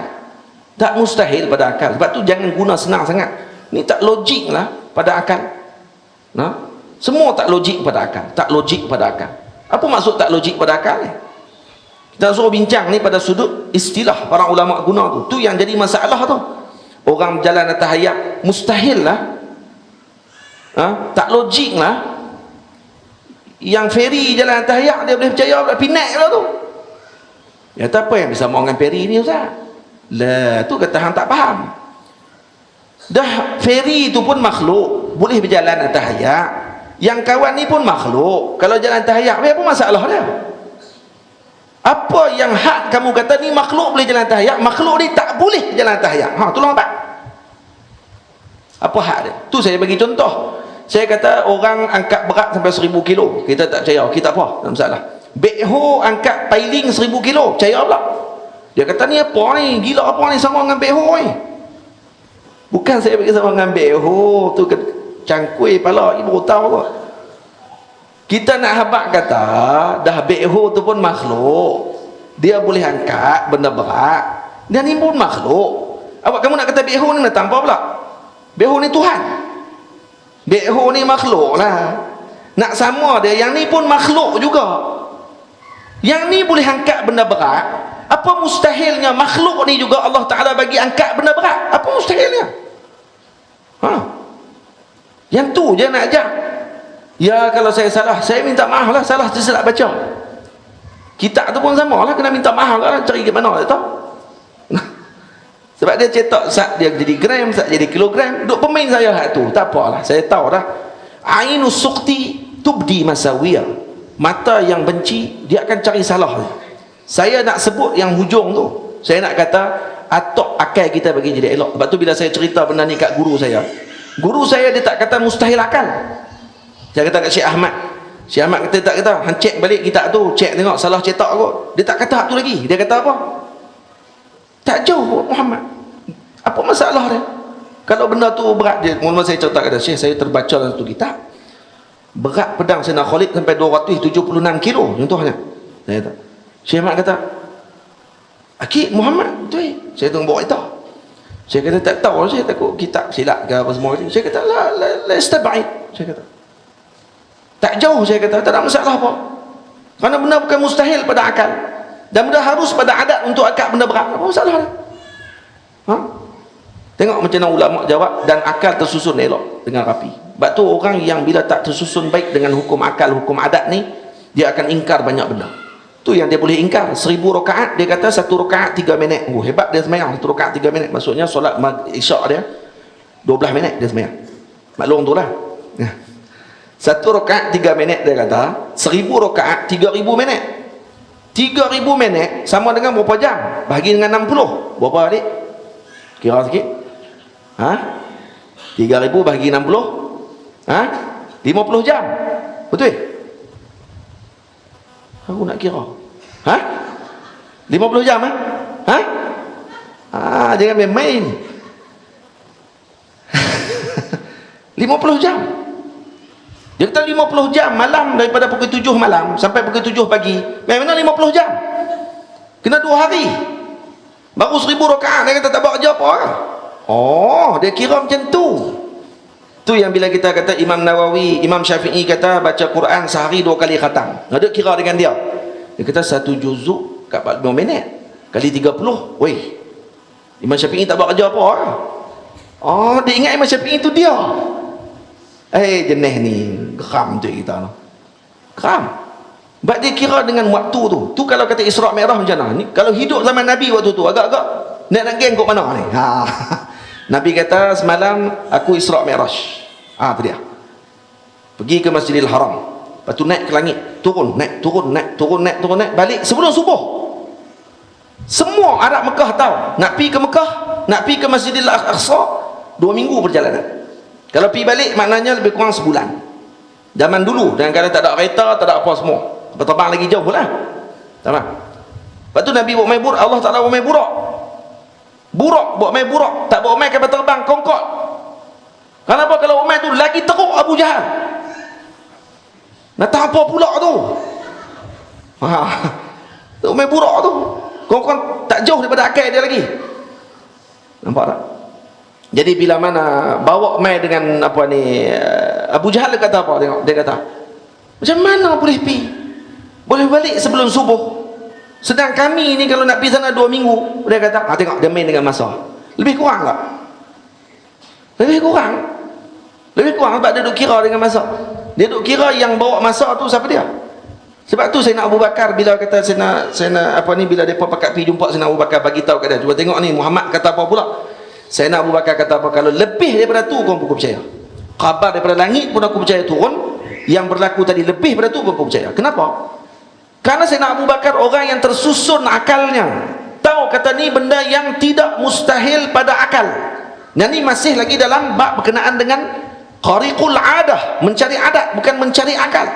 Tak mustahil pada akal. Sebab tu jangan guna senang sangat. Ni tak logik lah pada akal. Semua tak logik pada akal. Tak logik pada akal. Apa maksud tak logik pada akal ni? Kita suruh bincang ni pada sudut istilah para ulama guna tu. Tu yang jadi masalah tu. Orang berjalan atas hayat, mustahil lah. Tak logik lah. Yang feri jalan atas hayat, dia boleh percaya pinat lah tu. Ya, tak apa yang bisa mau dengan feri ni Ustaz? Lah, tu kata hang tak faham. Dah, feri tu pun makhluk, boleh berjalan atas hayat. Yang kawan ni pun makhluk, kalau jalan atas hayat, apa masalah dia? Apa yang hak kamu kata ni makhluk boleh jalan atas hayat, makhluk ni tak boleh jalan atas hayat? Tolong apa? Apa hak dia? Tu saya bagi contoh. Saya kata orang angkat berat sampai 1000 kilo, kita tak percaya, kita apa? Tak masalah. Bekho angkat piling 1000 kilo, percaya pula. Dia kata ni apa ni? Gila apa ni sama dengan bekho ni? Bukan saya bagi sama dengan bekho, tu cangkui pala, ibu tahu apa. Kita nak habaq kata dah bekho tu pun makhluk, dia boleh angkat benda berat, dia ni pun makhluk. Awak kamu nak kata bekho ni nak tanpa pula? Bekho ni Tuhan, bekho ni makhluk lah. Nak sama dia, yang ni pun makhluk juga. Yang ni boleh angkat benda berat, apa mustahilnya makhluk ni juga Allah Ta'ala bagi angkat benda berat? Apa mustahilnya? Yang tu je nak ajak. Ya, kalau saya salah, saya minta maaf lah, salah tersilap baca. Kitab tu pun sama lah, kena minta maaf lah, cari ke mana tak tahu. Sebab dia cetak sat dia jadi gram, sat jadi kilogram, duk pemain saya hak tu, tak apalah, saya tahu dah. Ainu suqti tubdi masawiyah. Mata yang benci, dia akan cari salah. Saya nak sebut yang hujung tu, saya nak kata atok akal kita bagi jadi elok. Sebab tu bila saya cerita benda ni kat guru saya dia tak kata mustahil akal. Saya kata kat Syekh Ahmad kata tak kata, hang cek balik kitab tu, cek tengok salah cetak kot. Dia tak kata hak tu lagi. Dia kata apa? Tak jauh Muhammad. Apa masalah dia? Kalau benda tu berat dia, mula saya cerita kata Syekh, saya terbaca dalam satu kitab. Berat pedang Sayyidina Khalid sampai 276 kilo contohnya. Saya kata, Syekh Ahmad kata, Akid Muhammad tu saya tengok bawa itu. Saya kata tak tahu, saya takut kitab silap ke apa semua. Saya kata la istabaid. Saya kata tak jauh, saya kata tak ada masalah apa. Kerana benda bukan mustahil pada akal, dan benda harus pada adat untuk akad benda berat. Apa masalah dia? Tengok macam mana ulama jawab, dan akal tersusun elok dengan rapi. Sebab tu orang yang bila tak tersusun baik dengan hukum akal, hukum adat ni, dia akan ingkar banyak benda. Tu yang dia boleh ingkar. 1000 rakaat, dia kata 1 rakaat 3 minit. Hebat dia sembahyang 1 rakaat 3 minit. Maksudnya solat isyak dia 12 minit dia sembahyang. Maklum tu lah. 1 rakaat 3 minit dia kata, 1000 rakaat 3000 minit. 3000 minit sama dengan berapa jam? Bahagi dengan 60. Berapa adik? Kira sikit. 3000 bahagi 60. 50 jam. Betul? Aku nak kira. Ha? 50 jam eh? Ha? Jangan main-main. 50 jam. Dia kata 50 jam malam, daripada pukul 7 malam sampai pukul 7 pagi. Memang 50 jam. Kena 2 hari. Baru 1000 rakaat. Dia kata tak buat kerja apa kan? Oh, dia kira macam tu. Tu yang bila kita kata Imam Nawawi, Imam Syafi'i kata baca Quran sehari 2 kali khatam. Ada kira dengan dia. Dia kata 1 juzuk kat 4 minit kali 30. Weh. Imam Syafi'i tak buat kerja apa kan? Oh, dia ingat Imam Syafi'i tu dia. Jenis ni geram tu kita no. Geram. Sebab dia kira dengan waktu tu. Tu kalau kata Isra' Mi'raj macam mana? Ni kalau hidup zaman Nabi waktu tu agak-agak nak geng kok mana ni? Nabi kata semalam aku Isra' Mi'raj. Tu dia. Pergi ke Masjidil Haram. Lepas tu naik ke langit, turun, naik, turun, naik, turun, naik, turun, naik, balik sebelum subuh. Semua Arab Mekah tahu. Nak pergi ke Mekah, nak pergi ke Masjidil Aqsa 2 minggu perjalanan. Kalau pergi balik maknanya lebih kurang sebulan. Zaman dulu, dan kadang tak ada kereta, tak ada apa semua. Berterbang lagi jauh lah. Tamam. Lepas tu Nabi buat main burak, Allah Ta'ala buat main burak. Burak, buat main burak. Tak buat main kapal terbang, kongkot. Kenapa? Kalau buat main tu lagi teruk Abu Jahal. Nak tahu apa pula tu? Tu main burak tu. Kongkot tak jauh daripada akal dia lagi. Nampak tak? Jadi bila mana bawa mai dengan apa ni, Abu Jahal dia kata apa? Tengok, dia kata, macam mana boleh pi? Boleh balik sebelum subuh. Sedang kami ni kalau nak pergi sana 2 minggu, dia kata, tengok dia main dengan masa. Lebih kurang tak? Lebih kurang. Lebih kurang sebab dia duk kira dengan masa. Dia duk kira yang bawa masa tu siapa dia? Sebab tu Sayyidina Abu Bakar bila kata Sayyidina apa ni, bila depa pakat pergi jumpa Sayyidina Abu Bakar, bagi tahu kat dia, cuba tengok ni Muhammad kata apa pula. Sayyidina Abu Bakar kata apa, kalau lebih daripada tu kau percaya. Khabar daripada langit pun aku percaya turun, yang berlaku tadi lebih daripada tu aku percaya. Kenapa? Karena Sayyidina Abu Bakar orang yang tersusun akalnya, tahu kata ni benda yang tidak mustahil pada akal. Dan ni masih lagi dalam bab berkenaan dengan khariqul adah, mencari adat bukan mencari akal.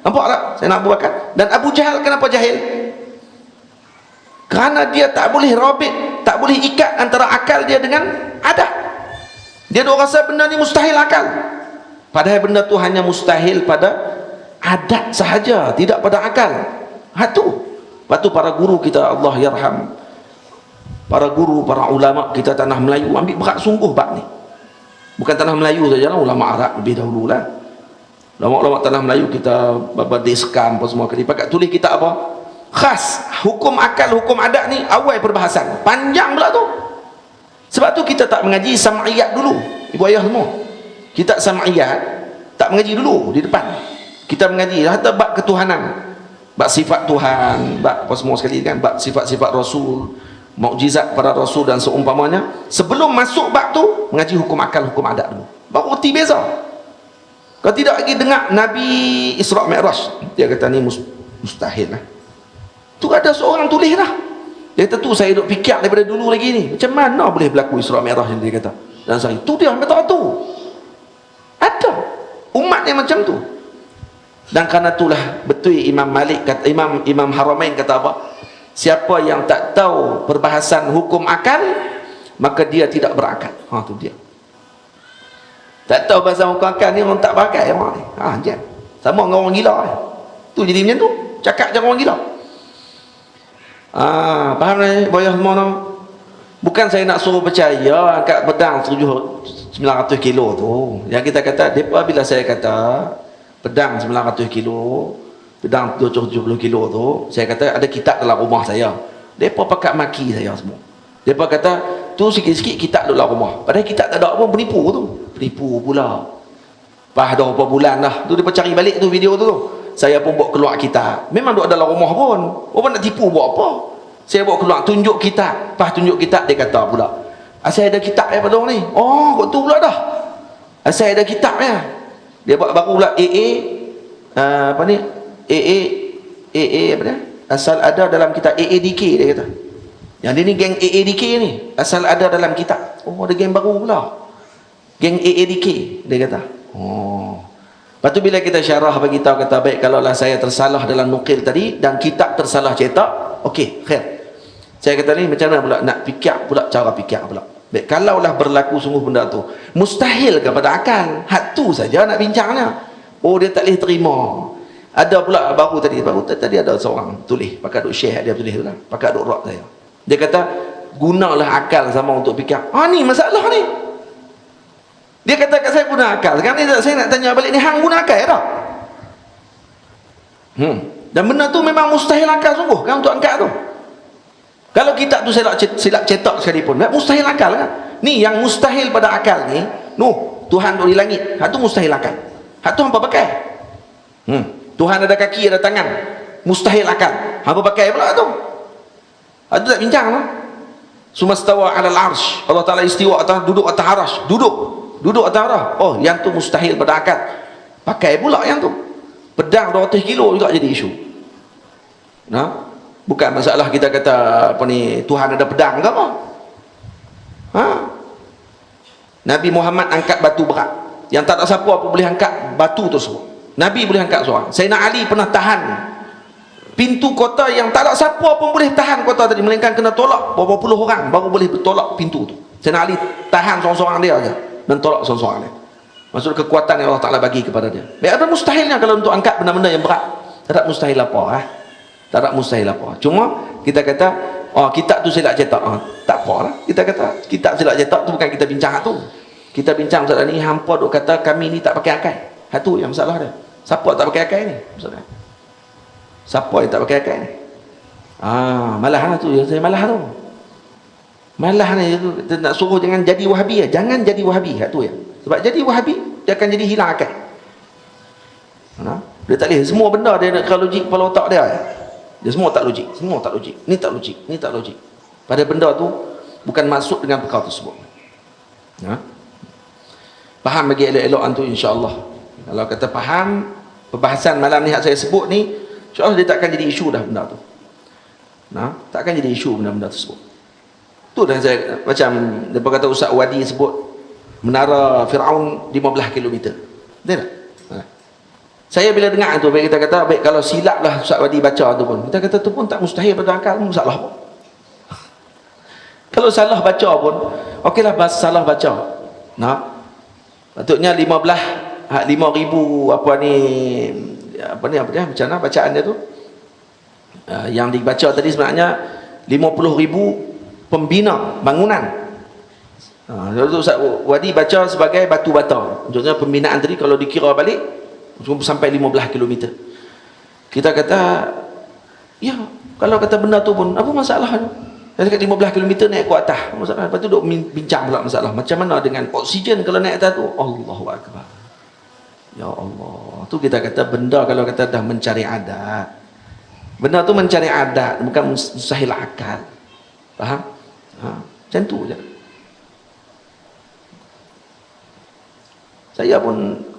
Nampak tak Sayyidina Abu Bakar? Dan Abu Jahal kenapa jahil? Kerana dia tak boleh rabit, tak boleh ikat antara akal dia dengan adat. Dia duk rasa benda ni mustahil akal, padahal benda tu hanya mustahil pada adat sahaja, tidak pada akal. Lepas tu para guru kita, Allah yarham, para guru, para ulama kita tanah Melayu ambil berat sungguh bab ni. Bukan tanah Melayu saja lah, ulama Arab lebih dahulu lah. Ulama-ulama tanah Melayu kita berdeskan apa semua, kita pakai tulis kitab apa khas hukum akal, hukum adat ni awal perbahasan panjang pula tu. Sebab tu kita tak mengaji sam'iyat dulu, ibu ayah semua. Kita sam'iyat tak mengaji dulu di depan. Kita mengaji hatta bab ketuhanan, bab sifat Tuhan, bab apa semua sekali kan, bab sifat-sifat Rasul, mukjizat para Rasul dan seumpamanya. Sebelum masuk bab tu mengaji hukum akal, hukum adat dulu, baru reti beza. Kalau tidak lagi dengar Nabi Isra' Mi'raj, dia kata ni mustahil lah. Tu ada seorang tulis lah, dia kata tu saya duk fikir daripada dulu lagi ni, macam mana boleh berlaku Isra' Mi'raj ni, dia kata. Dan saya tu dia ambil tahu tu ada umat yang macam tu. Dan kerana itulah betul Imam Malik kata, Imam Haramain kata apa, siapa yang tak tahu perbahasan hukum akal maka dia tidak berakal. Tu dia tak tahu bahasa hukum akal ni, orang tak pakai orang ni. Je sama dengan orang gila tu, jadi macam tu, cakap macam orang gila. Faham ni boyah semua no? Bukan saya nak suruh percaya angkat pedang 900 kilo tu. Yang kita kata depa, bila saya kata pedang 900 kilo, pedang 270 kilo tu, saya kata ada kitab dalam rumah saya, depa pakat maki saya semua. Depa kata tu sikit-sikit kitab dalam rumah, padahal kitab tak ada apa, penipu tu. Penipu pula. Dah berapa bulan dah tu depa cari balik tu video tu. Saya pun bawa keluar kitab, memang duk dalam rumah pun, orang nak tipu buat apa. Saya bawa keluar, tunjuk kitab, tunjuk kitab, dia kata pula, saya ada kitab ya pada orang ni. Kok tu pula dah, saya ada kitab ya. Dia buat baru pula apa ni, apa dia, asal ada dalam kitab AADK, dia kata. Yang dia ni geng AADK ni, asal ada dalam kitab. Ada geng baru pula, geng AADK, dia kata. Lepas tu bila kita syarah bagi tahu, kata baik, kalaulah saya tersalah dalam nukil tadi dan kitab tersalah cetak, okey, khair. Saya kata ni macam mana pula nak fikir pula, cara fikir pula. Baik, kalaulah berlaku sungguh benda tu, mustahil kepada akal. Hak tu saja nak bincangnya. Oh, dia tak boleh terima. Ada pula baru tadi ada seorang tulis, pakai duk share dia tulis tu lah, pakai duk rock saya. Dia kata, gunalah akal sama untuk fikir. Ni masalah ni. Dia kata kat saya guna akal. Sekarang ni saya nak tanya balik ni, hang guna akal tak? Dan benda tu memang mustahil akal sungguh kan untuk angkat tu. Kalau kitab tu silap cetak sekalipun, mustahil akal kan. Ni yang mustahil pada akal ni, Tuhan duduk di langit. Hak tu mustahil akal. Hak tu hampa pakai. Tuhan ada kaki, ada tangan. Mustahil akal. Hampa pakai pula tu. Hak tu tak bincang lah. Sumastawa alal arsh. Allah Ta'ala istiwa atas, duduk atas arsh. Duduk atas arsh. Oh, yang tu mustahil pada akal. Pakai pula yang tu. Pedang 200 kilo juga jadi isu. Bukan masalah kita kata apa ni, Tuhan ada pedang ke apa? Nabi Muhammad angkat batu berat yang tak ada siapa pun boleh angkat batu tersebut. Nabi boleh angkat seorang. Sayyidina Ali pernah tahan pintu kota yang tak ada siapa pun boleh tahan kota tadi, melainkan kena tolak berapa puluh orang baru boleh bertolak pintu tu. Sayyidina Ali tahan seorang-seorang dia aja dan tolak seorang-seorang dia. Maksud kekuatan yang Allah Ta'ala bagi kepada dia. Ada mustahilnya kalau untuk angkat benda-benda yang berat. Tak ada mustahil apa. Tak ada mustahil apa. Cuma kita kata, kitab tu silap cetak. Tak apalah. Kita kata kitab silap cetak tu bukan kita bincang tu. Kita bincang masalah ni, hampa duk kata kami ni tak pakai akal. Hak tu yang masalah dia. Siapa tak pakai akal ni? Masalah. Siapa yang tak pakai akal ni? Malah tu yang saya malah tu. Malah ni tu nak suruh jangan jadi Wahabi. Jangan jadi Wahabi. Hak tu ya. Sebab jadi Wahabi dia akan jadi hilang akal. Dia tak boleh semua benda dia nak logik kepala otak dia. Dia semua tak logik. Ni tak logik. Pada benda tu bukan maksud dengan perkara tersebut. Faham bagi elok-elok antu insya-Allah. Kalau kata faham perbahasan malam ni yang saya sebut ni, insya-Allah dia takkan jadi isu dah benda tu. Takkan jadi isu benda-benda tersebut. Tu dah saya macam depa kata Ustaz Wadi sebut menara Firaun 15 km. Betul tak? Saya bila dengar tu, baik kita kata, baik kalau silap lah Ustaz Wadi baca tu pun, kita kata tu pun tak mustahil pada akal, masalah pun. Kalau salah baca pun, okeylah salah baca. Patutnya 5,000 apa dia macam mana bacaan dia tu? Yang dibaca tadi sebenarnya 50,000 pembina bangunan. Ustaz Wadi baca sebagai batu bata. Maksudnya pembinaan tadi kalau dikira balik sampai 15 km. Kita kata, ya, kalau kata benda tu pun apa masalah tu? Dia dekat 15 km naik ke atas. Masalah. Lepas tu duk bincang pula masalah. Macam mana dengan oksigen kalau naik atas tu? Allahu Akbar. Ya Allah. Tu kita kata benda kalau kata dah mencari adat. Benda tu mencari adat, bukan mustahil akal. Faham? Macam tu je.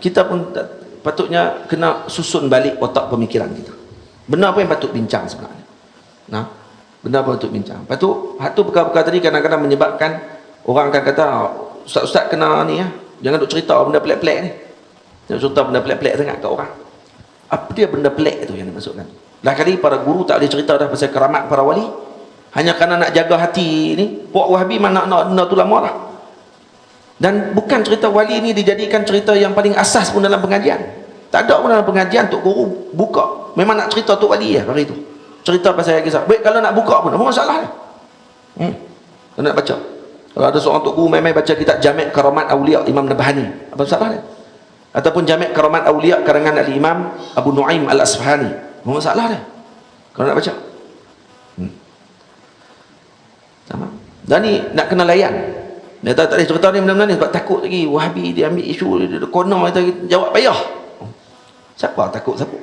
Kita pun patutnya kena susun balik otak pemikiran kita. Benda apa yang patut bincang sebenarnya? Benda apa patut bincang. Lepas tu, hak tu perkara-perkara tadi kadang-kadang menyebabkan orang akan kata, ustaz-ustaz kena ni jangan duk cerita benda pelik-pelik ni. Jangan cerita benda pelik-pelik sangat kat orang. Apa dia benda pelik tu yang dimaksudkan? Dah kali para guru tak boleh cerita dah pasal keramat para wali. Hanya kerana nak jaga hati ni, puak Wahabi mana nak benda tu lama lah. Dan bukan cerita wali ni dijadikan cerita yang paling asas pun dalam pengajian. Tak ada pun dalam pengajian Tok Guru buka. Memang nak cerita Tok Wali hari tu. Cerita pasal kisah. Baik kalau nak buka pun apa masalah dia? Kalau nak baca. Kalau ada seorang Tok Guru main-main baca kitab Jami' Karamat Auliya Imam Nabhani, apa masalah dia? Ataupun Jami' Karamat Auliya karangan Al-Imam Abu Nuaim Al-Asfahani, apa masalah dia? Kalau nak baca. Sama. Dan ni nak kena layan. Dia tak boleh cerita ni benda-benda ni sebab takut lagi Wahabi dia ambil isu dia kono kita jawab payah. Siapa takut siapa?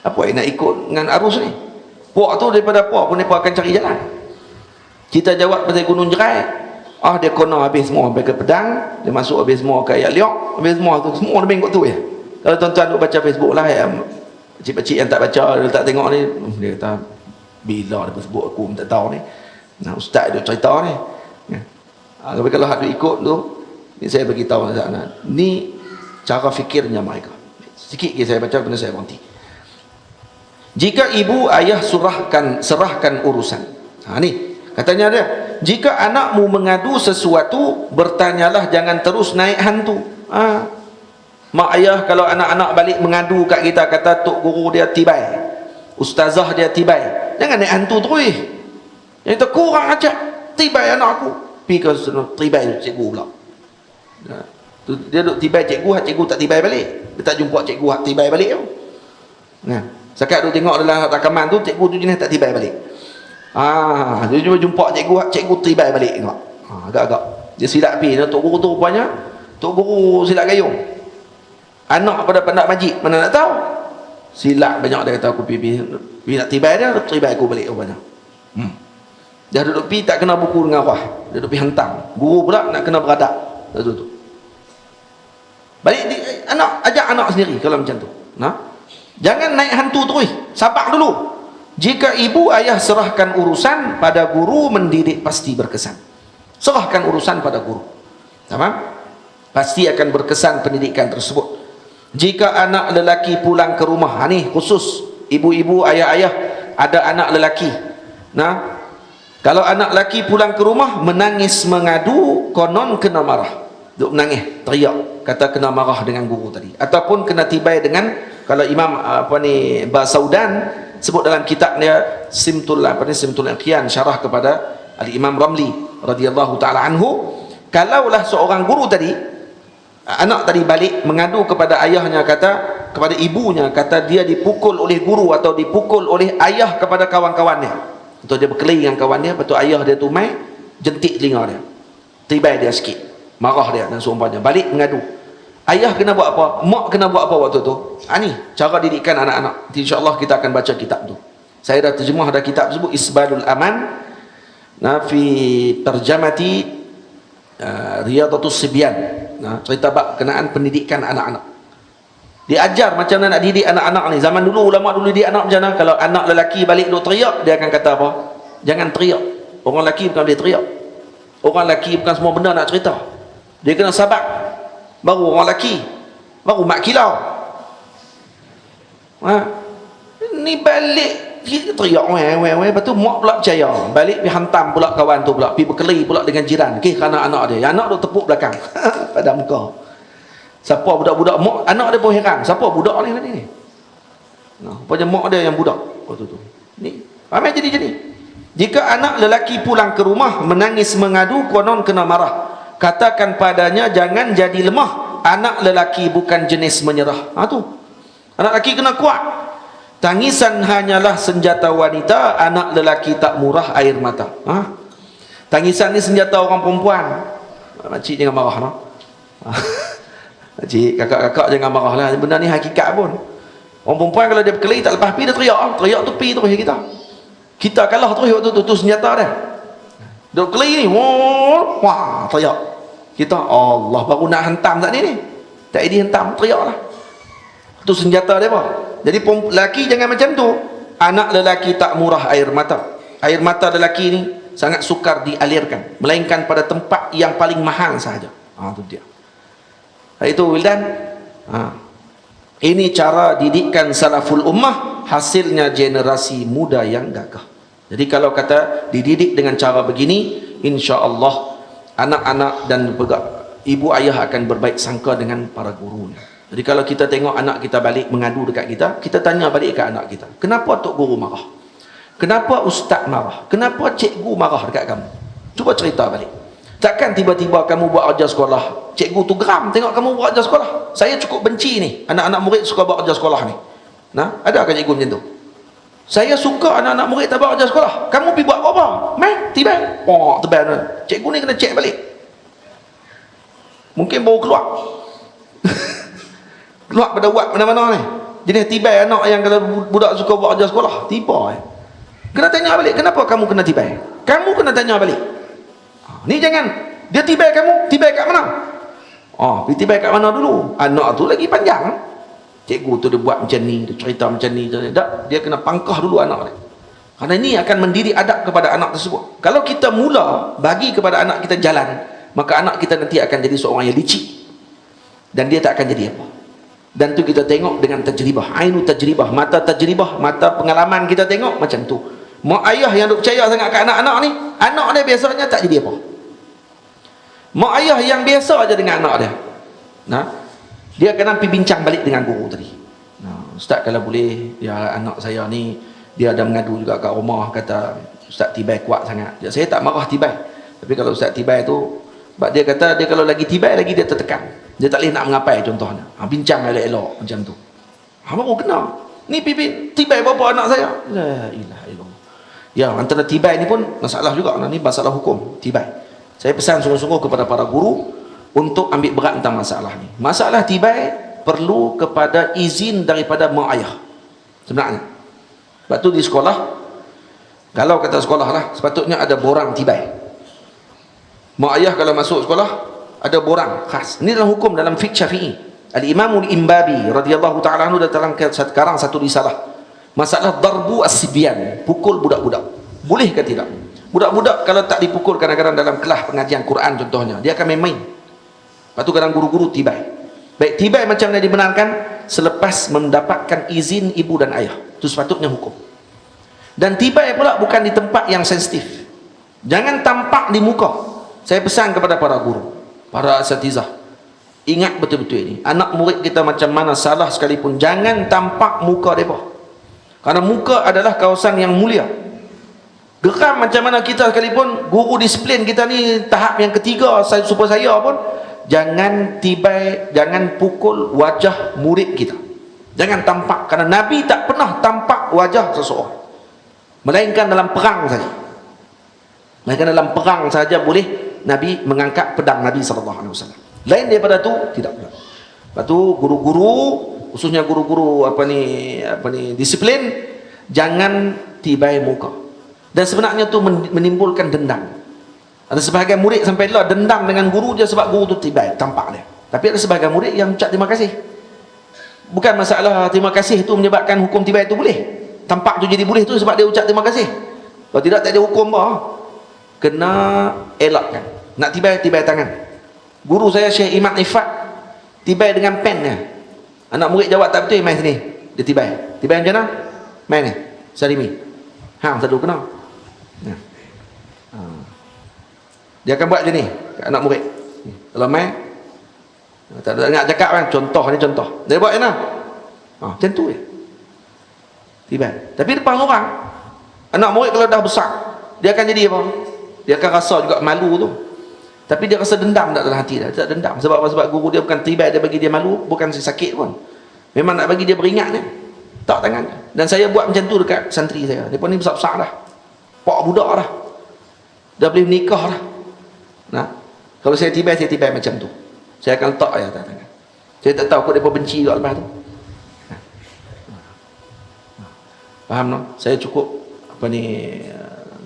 Apa yang nak ikut dengan arus ni? Puak tu daripada puak pun mereka akan cari jalan. Kita jawab pasal Gunung Jerai, dia kono habis semua sampai ke Pedang, dia masuk habis semua ke Ayat Liok, habis semua tu semua lebih ikut tu ya. Kalau tuan-tuan duk baca Facebook lah pakcik-pakcik yang tak baca, dia tak tengok ni, dia kata bila dia sebut aku tak tahu ni. Ustaz dia cerita ni. Tapi kalau hak ikut tu, ni saya bagi tahu ni cara fikirnya mereka. Sikit lagi saya baca, kemudian saya berhenti. Jika ibu ayah serahkan urusan. Ni katanya dia, jika anakmu mengadu sesuatu, bertanyalah, jangan terus naik hantu. Mak ayah kalau anak-anak balik mengadu kat kita, kata tok guru dia tibai, ustazah dia tibai, jangan naik hantu terus. Yang itu kurang ajar, tibai anak aku. Pergi ke tibai cikgu pula. Dia duk tibai cikgu, cikgu tak tibai balik. Dia tak jumpa cikgu hak tibai balik tu. Sekat duk tengok dalam rakaman tu, cikgu tu jenis tak tibai balik. Dia jumpa cikgu tibai balik tengok. Agak-agak dia silap pi. Tok guru tu rupanya tok guru silap gayung. Anak pada pendak majid, mana nak tahu. Silap banyak dia kata aku pergi nak tibai dia, tibai aku balik rupanya. Dia duduk pi tak kena buku dengan arwah. Dia duduk pi hantam. Guru pula nak kena beradab. Tu. Balik anak ajak anak sendiri kalau macam tu. Jangan naik hantu terus. Sabar dulu. Jika ibu ayah serahkan urusan pada guru, mendidik pasti berkesan. Serahkan urusan pada guru. Tamam? Pasti akan berkesan pendidikan tersebut. Jika anak lelaki pulang ke rumah, ni khusus ibu-ibu, ayah-ayah ada anak lelaki. Kalau anak lelaki pulang ke rumah menangis mengadu, konon kena marah. Duk menangis, teriak, kata kena marah dengan guru tadi, ataupun kena tibai dengan, kalau Imam Basaudan sebut dalam kitab dia Simtul Iqyan, syarah kepada Al-Imam Ramli radhiyallahu taala anhu, kalaulah seorang guru tadi, anak tadi balik mengadu kepada ayahnya, kata kepada ibunya, kata dia dipukul oleh guru atau dipukul oleh ayah kepada kawan-kawannya, atau dia berkelahi dengan kawan dia, betul ayah dia tumai jentik telinga dia, tibai dia sikit, marah dia dan seumpamanya, balik mengadu. Ayah kena buat apa? Mak kena buat apa waktu tu? Ni cara didikan anak-anak. InsyaAllah kita akan baca kitab tu. Saya dah terjemah dah kitab tersebut, Isbalul Aman fi Tarjamati Riyadatus Sibyan. Cerita bab kenaan pendidikan anak-anak. Diajar macam mana nak didik anak-anak ni. Zaman dulu ulama dulu didik anak macam mana? Kalau anak lelaki balik duk teriak, dia akan kata apa? Jangan teriak. Orang lelaki bukan boleh teriak. Orang lelaki bukan semua benda nak cerita. Dia kena sabar. Baru orang lelaki, baru mak kilau. Ni balik teriak lepas tu mak pula percaya, balik pergi hantam pula kawan tu pula, pergi berkelahi pula dengan jiran, kerana anak dia, anak tu tepuk belakang pada muka. Siapa budak-budak mak, anak dia pun heran, siapa budak ni tadi ni? Rupanya mak dia yang budak waktu tu. Ni ramai jadi. Jika anak lelaki pulang ke rumah menangis mengadu, konon kena marah. Katakan padanya, jangan jadi lemah. Anak lelaki bukan jenis menyerah. Tu anak lelaki kena kuat. Tangisan hanyalah senjata wanita, anak lelaki tak murah air mata. Tangisan ni senjata orang perempuan. Makcik jangan marah. Makcik, kakak-kakak jangan marah lah. Benda ni hakikat pun. Orang perempuan kalau dia berkelahi tak lepas pi, dia teriak. Teriak tu pi terus kita kalah terus waktu tu senjata dia. Dia berkelahi ni, wah, teriak. Kita Allah baru nak hantam tak ni. Tak idi hentam, teriaklah. Itu senjata dia apa? Jadi lelaki jangan macam tu. Anak lelaki tak murah air mata. Air mata lelaki ni sangat sukar dialirkan, melainkan pada tempat yang paling mahal sahaja. Itu dia. Itu Wildan. Ini cara didikan salaful ummah, hasilnya generasi muda yang gagah. Jadi kalau kata dididik dengan cara begini, insya-Allah anak-anak dan ibu ayah akan berbaik sangka dengan para gurunya. Jadi kalau kita tengok anak kita balik mengadu dekat kita, kita tanya balik ke anak kita, kenapa tok guru marah? Kenapa ustaz marah? Kenapa cikgu marah dekat kamu? Cuba cerita balik. Takkan tiba-tiba kamu buat kerja sekolah, cikgu tu geram tengok kamu buat kerja sekolah. Saya cukup benci ni anak-anak murid suka buat kerja sekolah ni. Adakah cikgu macam tu? Saya suka anak-anak murid tak buat kerja sekolah. Kamu pergi buat apa? Tiba. Tebal. Cikgu ni kena cek balik. Mungkin baru keluar. Keluar pada buat mana-mana ni. Jadi tiba anak yang kalau budak suka buat kerja sekolah, tiba. Kena tanya balik, kenapa kamu kena tiba? Kamu kena tanya balik. Ni jangan. Dia tiba kamu, tiba kat mana? Pergi tiba kat mana dulu? Anak tu lagi panjang. Cikgu tu dia buat macam ni, dia cerita macam ni. Dia kena pangkah dulu anak dia. Kerana ini akan mendidik adab kepada anak tersebut. Kalau kita mula bagi kepada anak kita jalan, maka anak kita nanti akan jadi seorang yang licik. Dan dia tak akan jadi apa. Dan tu kita tengok dengan tajribah, ainu tajribah, mata pengalaman kita tengok macam tu. Mak ayah yang duk percaya sangat kat anak-anak ni, anak dia biasanya tak jadi apa. Mak ayah yang biasa aja dengan anak dia, nah, dia akan pergi bincang balik dengan guru tadi. Nah, ustaz kalau boleh, dia anak saya ni dia ada mengadu juga kat rumah, kata ustaz Tibai kuat sangat. Saya tak marah Tibai, tapi kalau ustaz Tibai tu, sebab dia kata dia kalau lagi Tibai lagi dia tertekan, dia tak boleh nak mengapai contohnya. Bincang elok-elok macam tu. Baru kena. Ni pimpin Tibai bapa anak saya. La ilaha illallah. Ya, antara Tibai ni pun masalah juga. Ni masalah hukum Tibai. Saya pesan sungguh-sungguh kepada para guru untuk ambil berat tentang masalah ni. Masalah Tibai perlu kepada izin daripada mak ayah sebenarnya. Sebab tu di sekolah, kalau kata sekolah lah, sepatutnya ada borang Tibai. Mak ayah kalau masuk sekolah ada borang khas. Ini dalam hukum, dalam fiqh Syafi'i. Al-Imamul Imbabi radhiyallahu ta'ala anhu dalam sekarang satu risalah masalah darbu as-sibyan, pukul budak-budak. Boleh ke tidak? Budak-budak kalau tak dipukul kadang-kadang dalam kelas pengajian Quran contohnya, dia akan main-main. Lepas tu kadang guru-guru Tibai. Baik, Tibai macam mana dibenarkan? Selepas mendapatkan izin ibu dan ayah. Itu sepatutnya hukum. Dan Tibai pula bukan di tempat yang sensitif. Jangan tampak di muka. Saya pesan kepada para guru, para asatizah, ingat betul-betul ini. Anak murid kita macam mana salah sekalipun, jangan tampak muka mereka. Karena muka adalah kawasan yang mulia. Geram macam mana kita sekalipun, guru disiplin kita ni tahap yang ketiga supaya saya pun, jangan Tibai, jangan pukul wajah murid kita. Jangan tampak, karena Nabi tak pernah tampak wajah seseorang, melainkan dalam perang saja. Melainkan dalam perang saja boleh Nabi mengangkat pedang Nabi SAW. Lain daripada tu tidak pula. Lepas tu guru-guru, khususnya guru-guru disiplin, jangan Tibai muka. Dan sebenarnya tu menimbulkan dendam. Ada sebahagian murid sampai lah dendam dengan guru dia sebab guru tu Tibai tampak dia. Tapi ada sebahagian murid yang ucap terima kasih. Bukan masalah terima kasih tu menyebabkan hukum Tibai tu boleh. Tampak tu jadi boleh tu sebab dia ucap terima kasih. Kalau tidak tak ada hukum bah. Kena elakkan. Nak Tibai, Tibai tangan. Guru saya Syekh Imam Ifat Tibai dengan pennya. Anak murid jawab tak betul, main sini. Dia Tibai. Tibai macam mana? Main ni. Sarimi. Hang tak ada kena. Ya. Dia akan buat macam ni kat anak murid. Kalau main tak ada nak cakap kan, contoh ni contoh. Dia buat macam mana? Macam tu je. Tibai. Tapi depan orang, anak murid kalau dah besar, dia akan jadi apa? Dia akan rasa juga malu tu. Tapi dia rasa dendam tak dalam hati dia. Tak dendam. Sebab apa? Sebab guru dia bukan Tibai, dia bagi dia malu, bukan sakit pun. Memang nak bagi dia beringat je. Tak tangan. Dan saya buat macam tu dekat santri saya. Dia pun ni besar-besar dah. Pak budak dah. Dah boleh menikah dah. Nah, kalau saya Tibai macam tu. Saya akan letak aja atas tangan. Saya tak tahu kok depa benci juga lepas tu. Faham tak? Saya cukup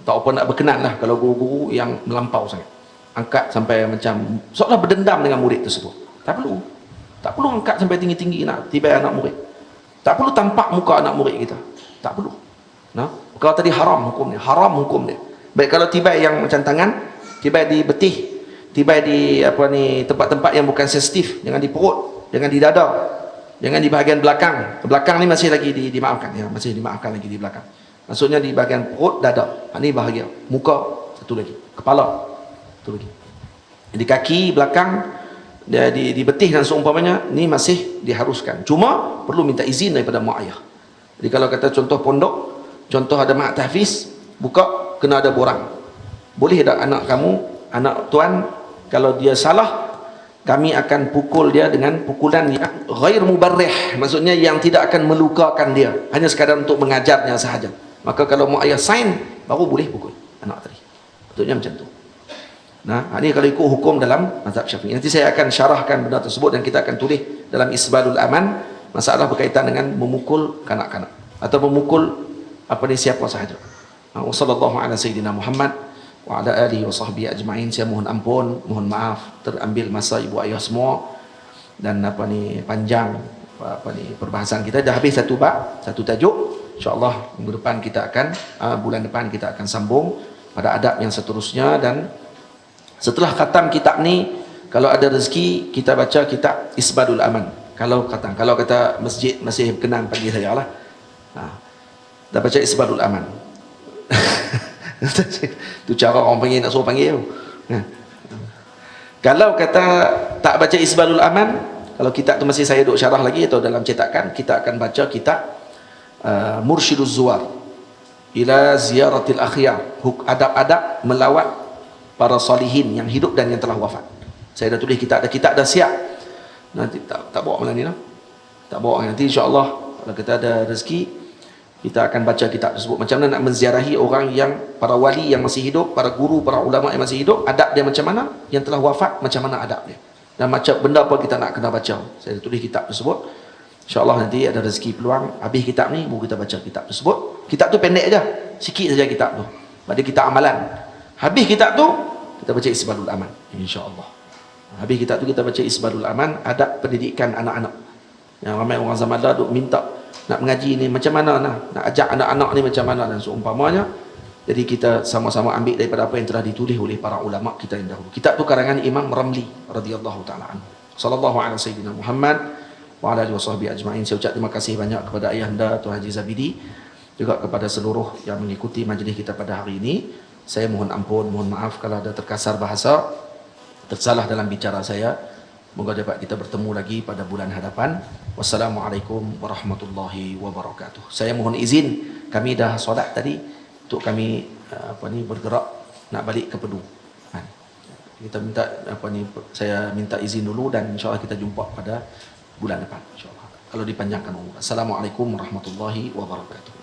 tak apa nak berkenan lah kalau guru-guru yang melampau sangat. Angkat sampai macam seolah berdendam dengan murid tersebut. Tak perlu. Tak perlu angkat sampai tinggi-tinggi nak Tibai anak murid. Tak perlu tampak muka anak murid kita. Tak perlu. Nah, kalau tadi haram hukum dia, haram hukum dia. Baik kalau Tibai yang macam tangan, Tibai di betih, Tibai di tempat-tempat yang bukan sensitif, jangan di perut, jangan di dada, jangan di bahagian belakang. Belakang ni masih lagi dimaafkan ya, masih dimaafkan lagi di belakang. Maksudnya di bahagian perut, dada. Ini bahagia. Muka satu lagi, kepala satu lagi. Di kaki belakang dia di betih dan seumpamanya ni masih diharuskan. Cuma perlu minta izin daripada mak ayah. Jadi kalau kata contoh pondok, contoh ada mak tahfiz, buka kena ada borang. Boleh tak anak kamu, anak tuan, kalau dia salah, kami akan pukul dia dengan pukulan yang ghair mubarrih, maksudnya yang tidak akan melukakan dia, hanya sekadar untuk mengajarnya sahaja. Maka kalau mak ayah sign, baru boleh pukul anak tadi. Betulnya macam tu. Nah, ini kalau ikut hukum dalam mazhab Syafi'i. Nanti saya akan syarahkan benda tersebut dan kita akan tulis dalam Isbalul Aman masalah berkaitan dengan memukul kanak-kanak atau memukul siapa sahaja. Wassallallahu ala sayyidina Muhammad wa ala alihi wa sahbihi ajma'in. Saya mohon ampun, mohon maaf terambil masa ibu ayah semua dan panjang perbahasan kita. Dah habis satu bab, satu tajuk. InsyaAllah minggu depan kita akan bulan depan kita akan sambung pada adab yang seterusnya. Dan setelah khatam kitab ni, kalau ada rezeki kita baca kitab Isbalul Aman. Kalau kata masjid masih berkenan panggil saya lah. Dah baca Isbalul Aman. Tu cara orang panggil, nak suruh panggil. Kalau kata tak baca Isbalul Aman, kalau kitab tu masih saya duk syarah lagi atau dalam cetakan, kita akan baca kitab Mursyiduz Zuwar ila Ziyaratil Akhyar, adab-adab melawat para salihin yang hidup dan yang telah wafat. Saya dah tulis kitab dah siap. Nanti tak bawa malam ni lah. Tak bawa, nanti insya-Allah kalau kita ada rezeki kita akan baca kitab tersebut. Macam mana nak menziarahi orang yang para wali yang masih hidup, para guru, para ulama yang masih hidup, adab dia macam mana, yang telah wafat macam mana adab dia. Dan macam benda apa kita nak kena baca. Saya tulis kitab tersebut. InsyaAllah nanti ada rezeki peluang, habis kitab ni baru kita baca kitab tersebut. Kitab tu pendek aja, sikit saja kitab tu. Pada kita amalan. Habis kitab tu kita baca Isbalul Aman, insya-Allah. Habis kitab tu kita baca Isbalul Aman, adab pendidikan anak-anak. Yang ramai orang zaman dah duk minta nak mengaji ni macam mana, nak ajak anak-anak ni macam mana dan seumpamanya. Jadi kita sama-sama ambil daripada apa yang telah ditulis oleh para ulama kita yang dahulu. Kitab tu karangan Imam Ramli radhiyallahu taala anhu. Sallallahu alaihi sayyidina Muhammad wa ala alihi wasahbihi ajma'in. Saya ucap terima kasih banyak kepada ayahanda Tuan Haji Zabidi, juga kepada seluruh yang mengikuti majlis kita pada hari ini. Saya mohon ampun, mohon maaf kalau ada terkasar bahasa, tersalah dalam bicara saya. Moga dapat kita bertemu lagi pada bulan hadapan. Wassalamualaikum warahmatullahi wabarakatuh. Saya mohon izin, kami dah solat tadi, untuk kami bergerak nak balik ke Pedu. Kita minta saya minta izin dulu dan insya-Allah kita jumpa pada bulan depan insya-Allah. Kalau dipanjangkan umur. Assalamualaikum warahmatullahi wabarakatuh.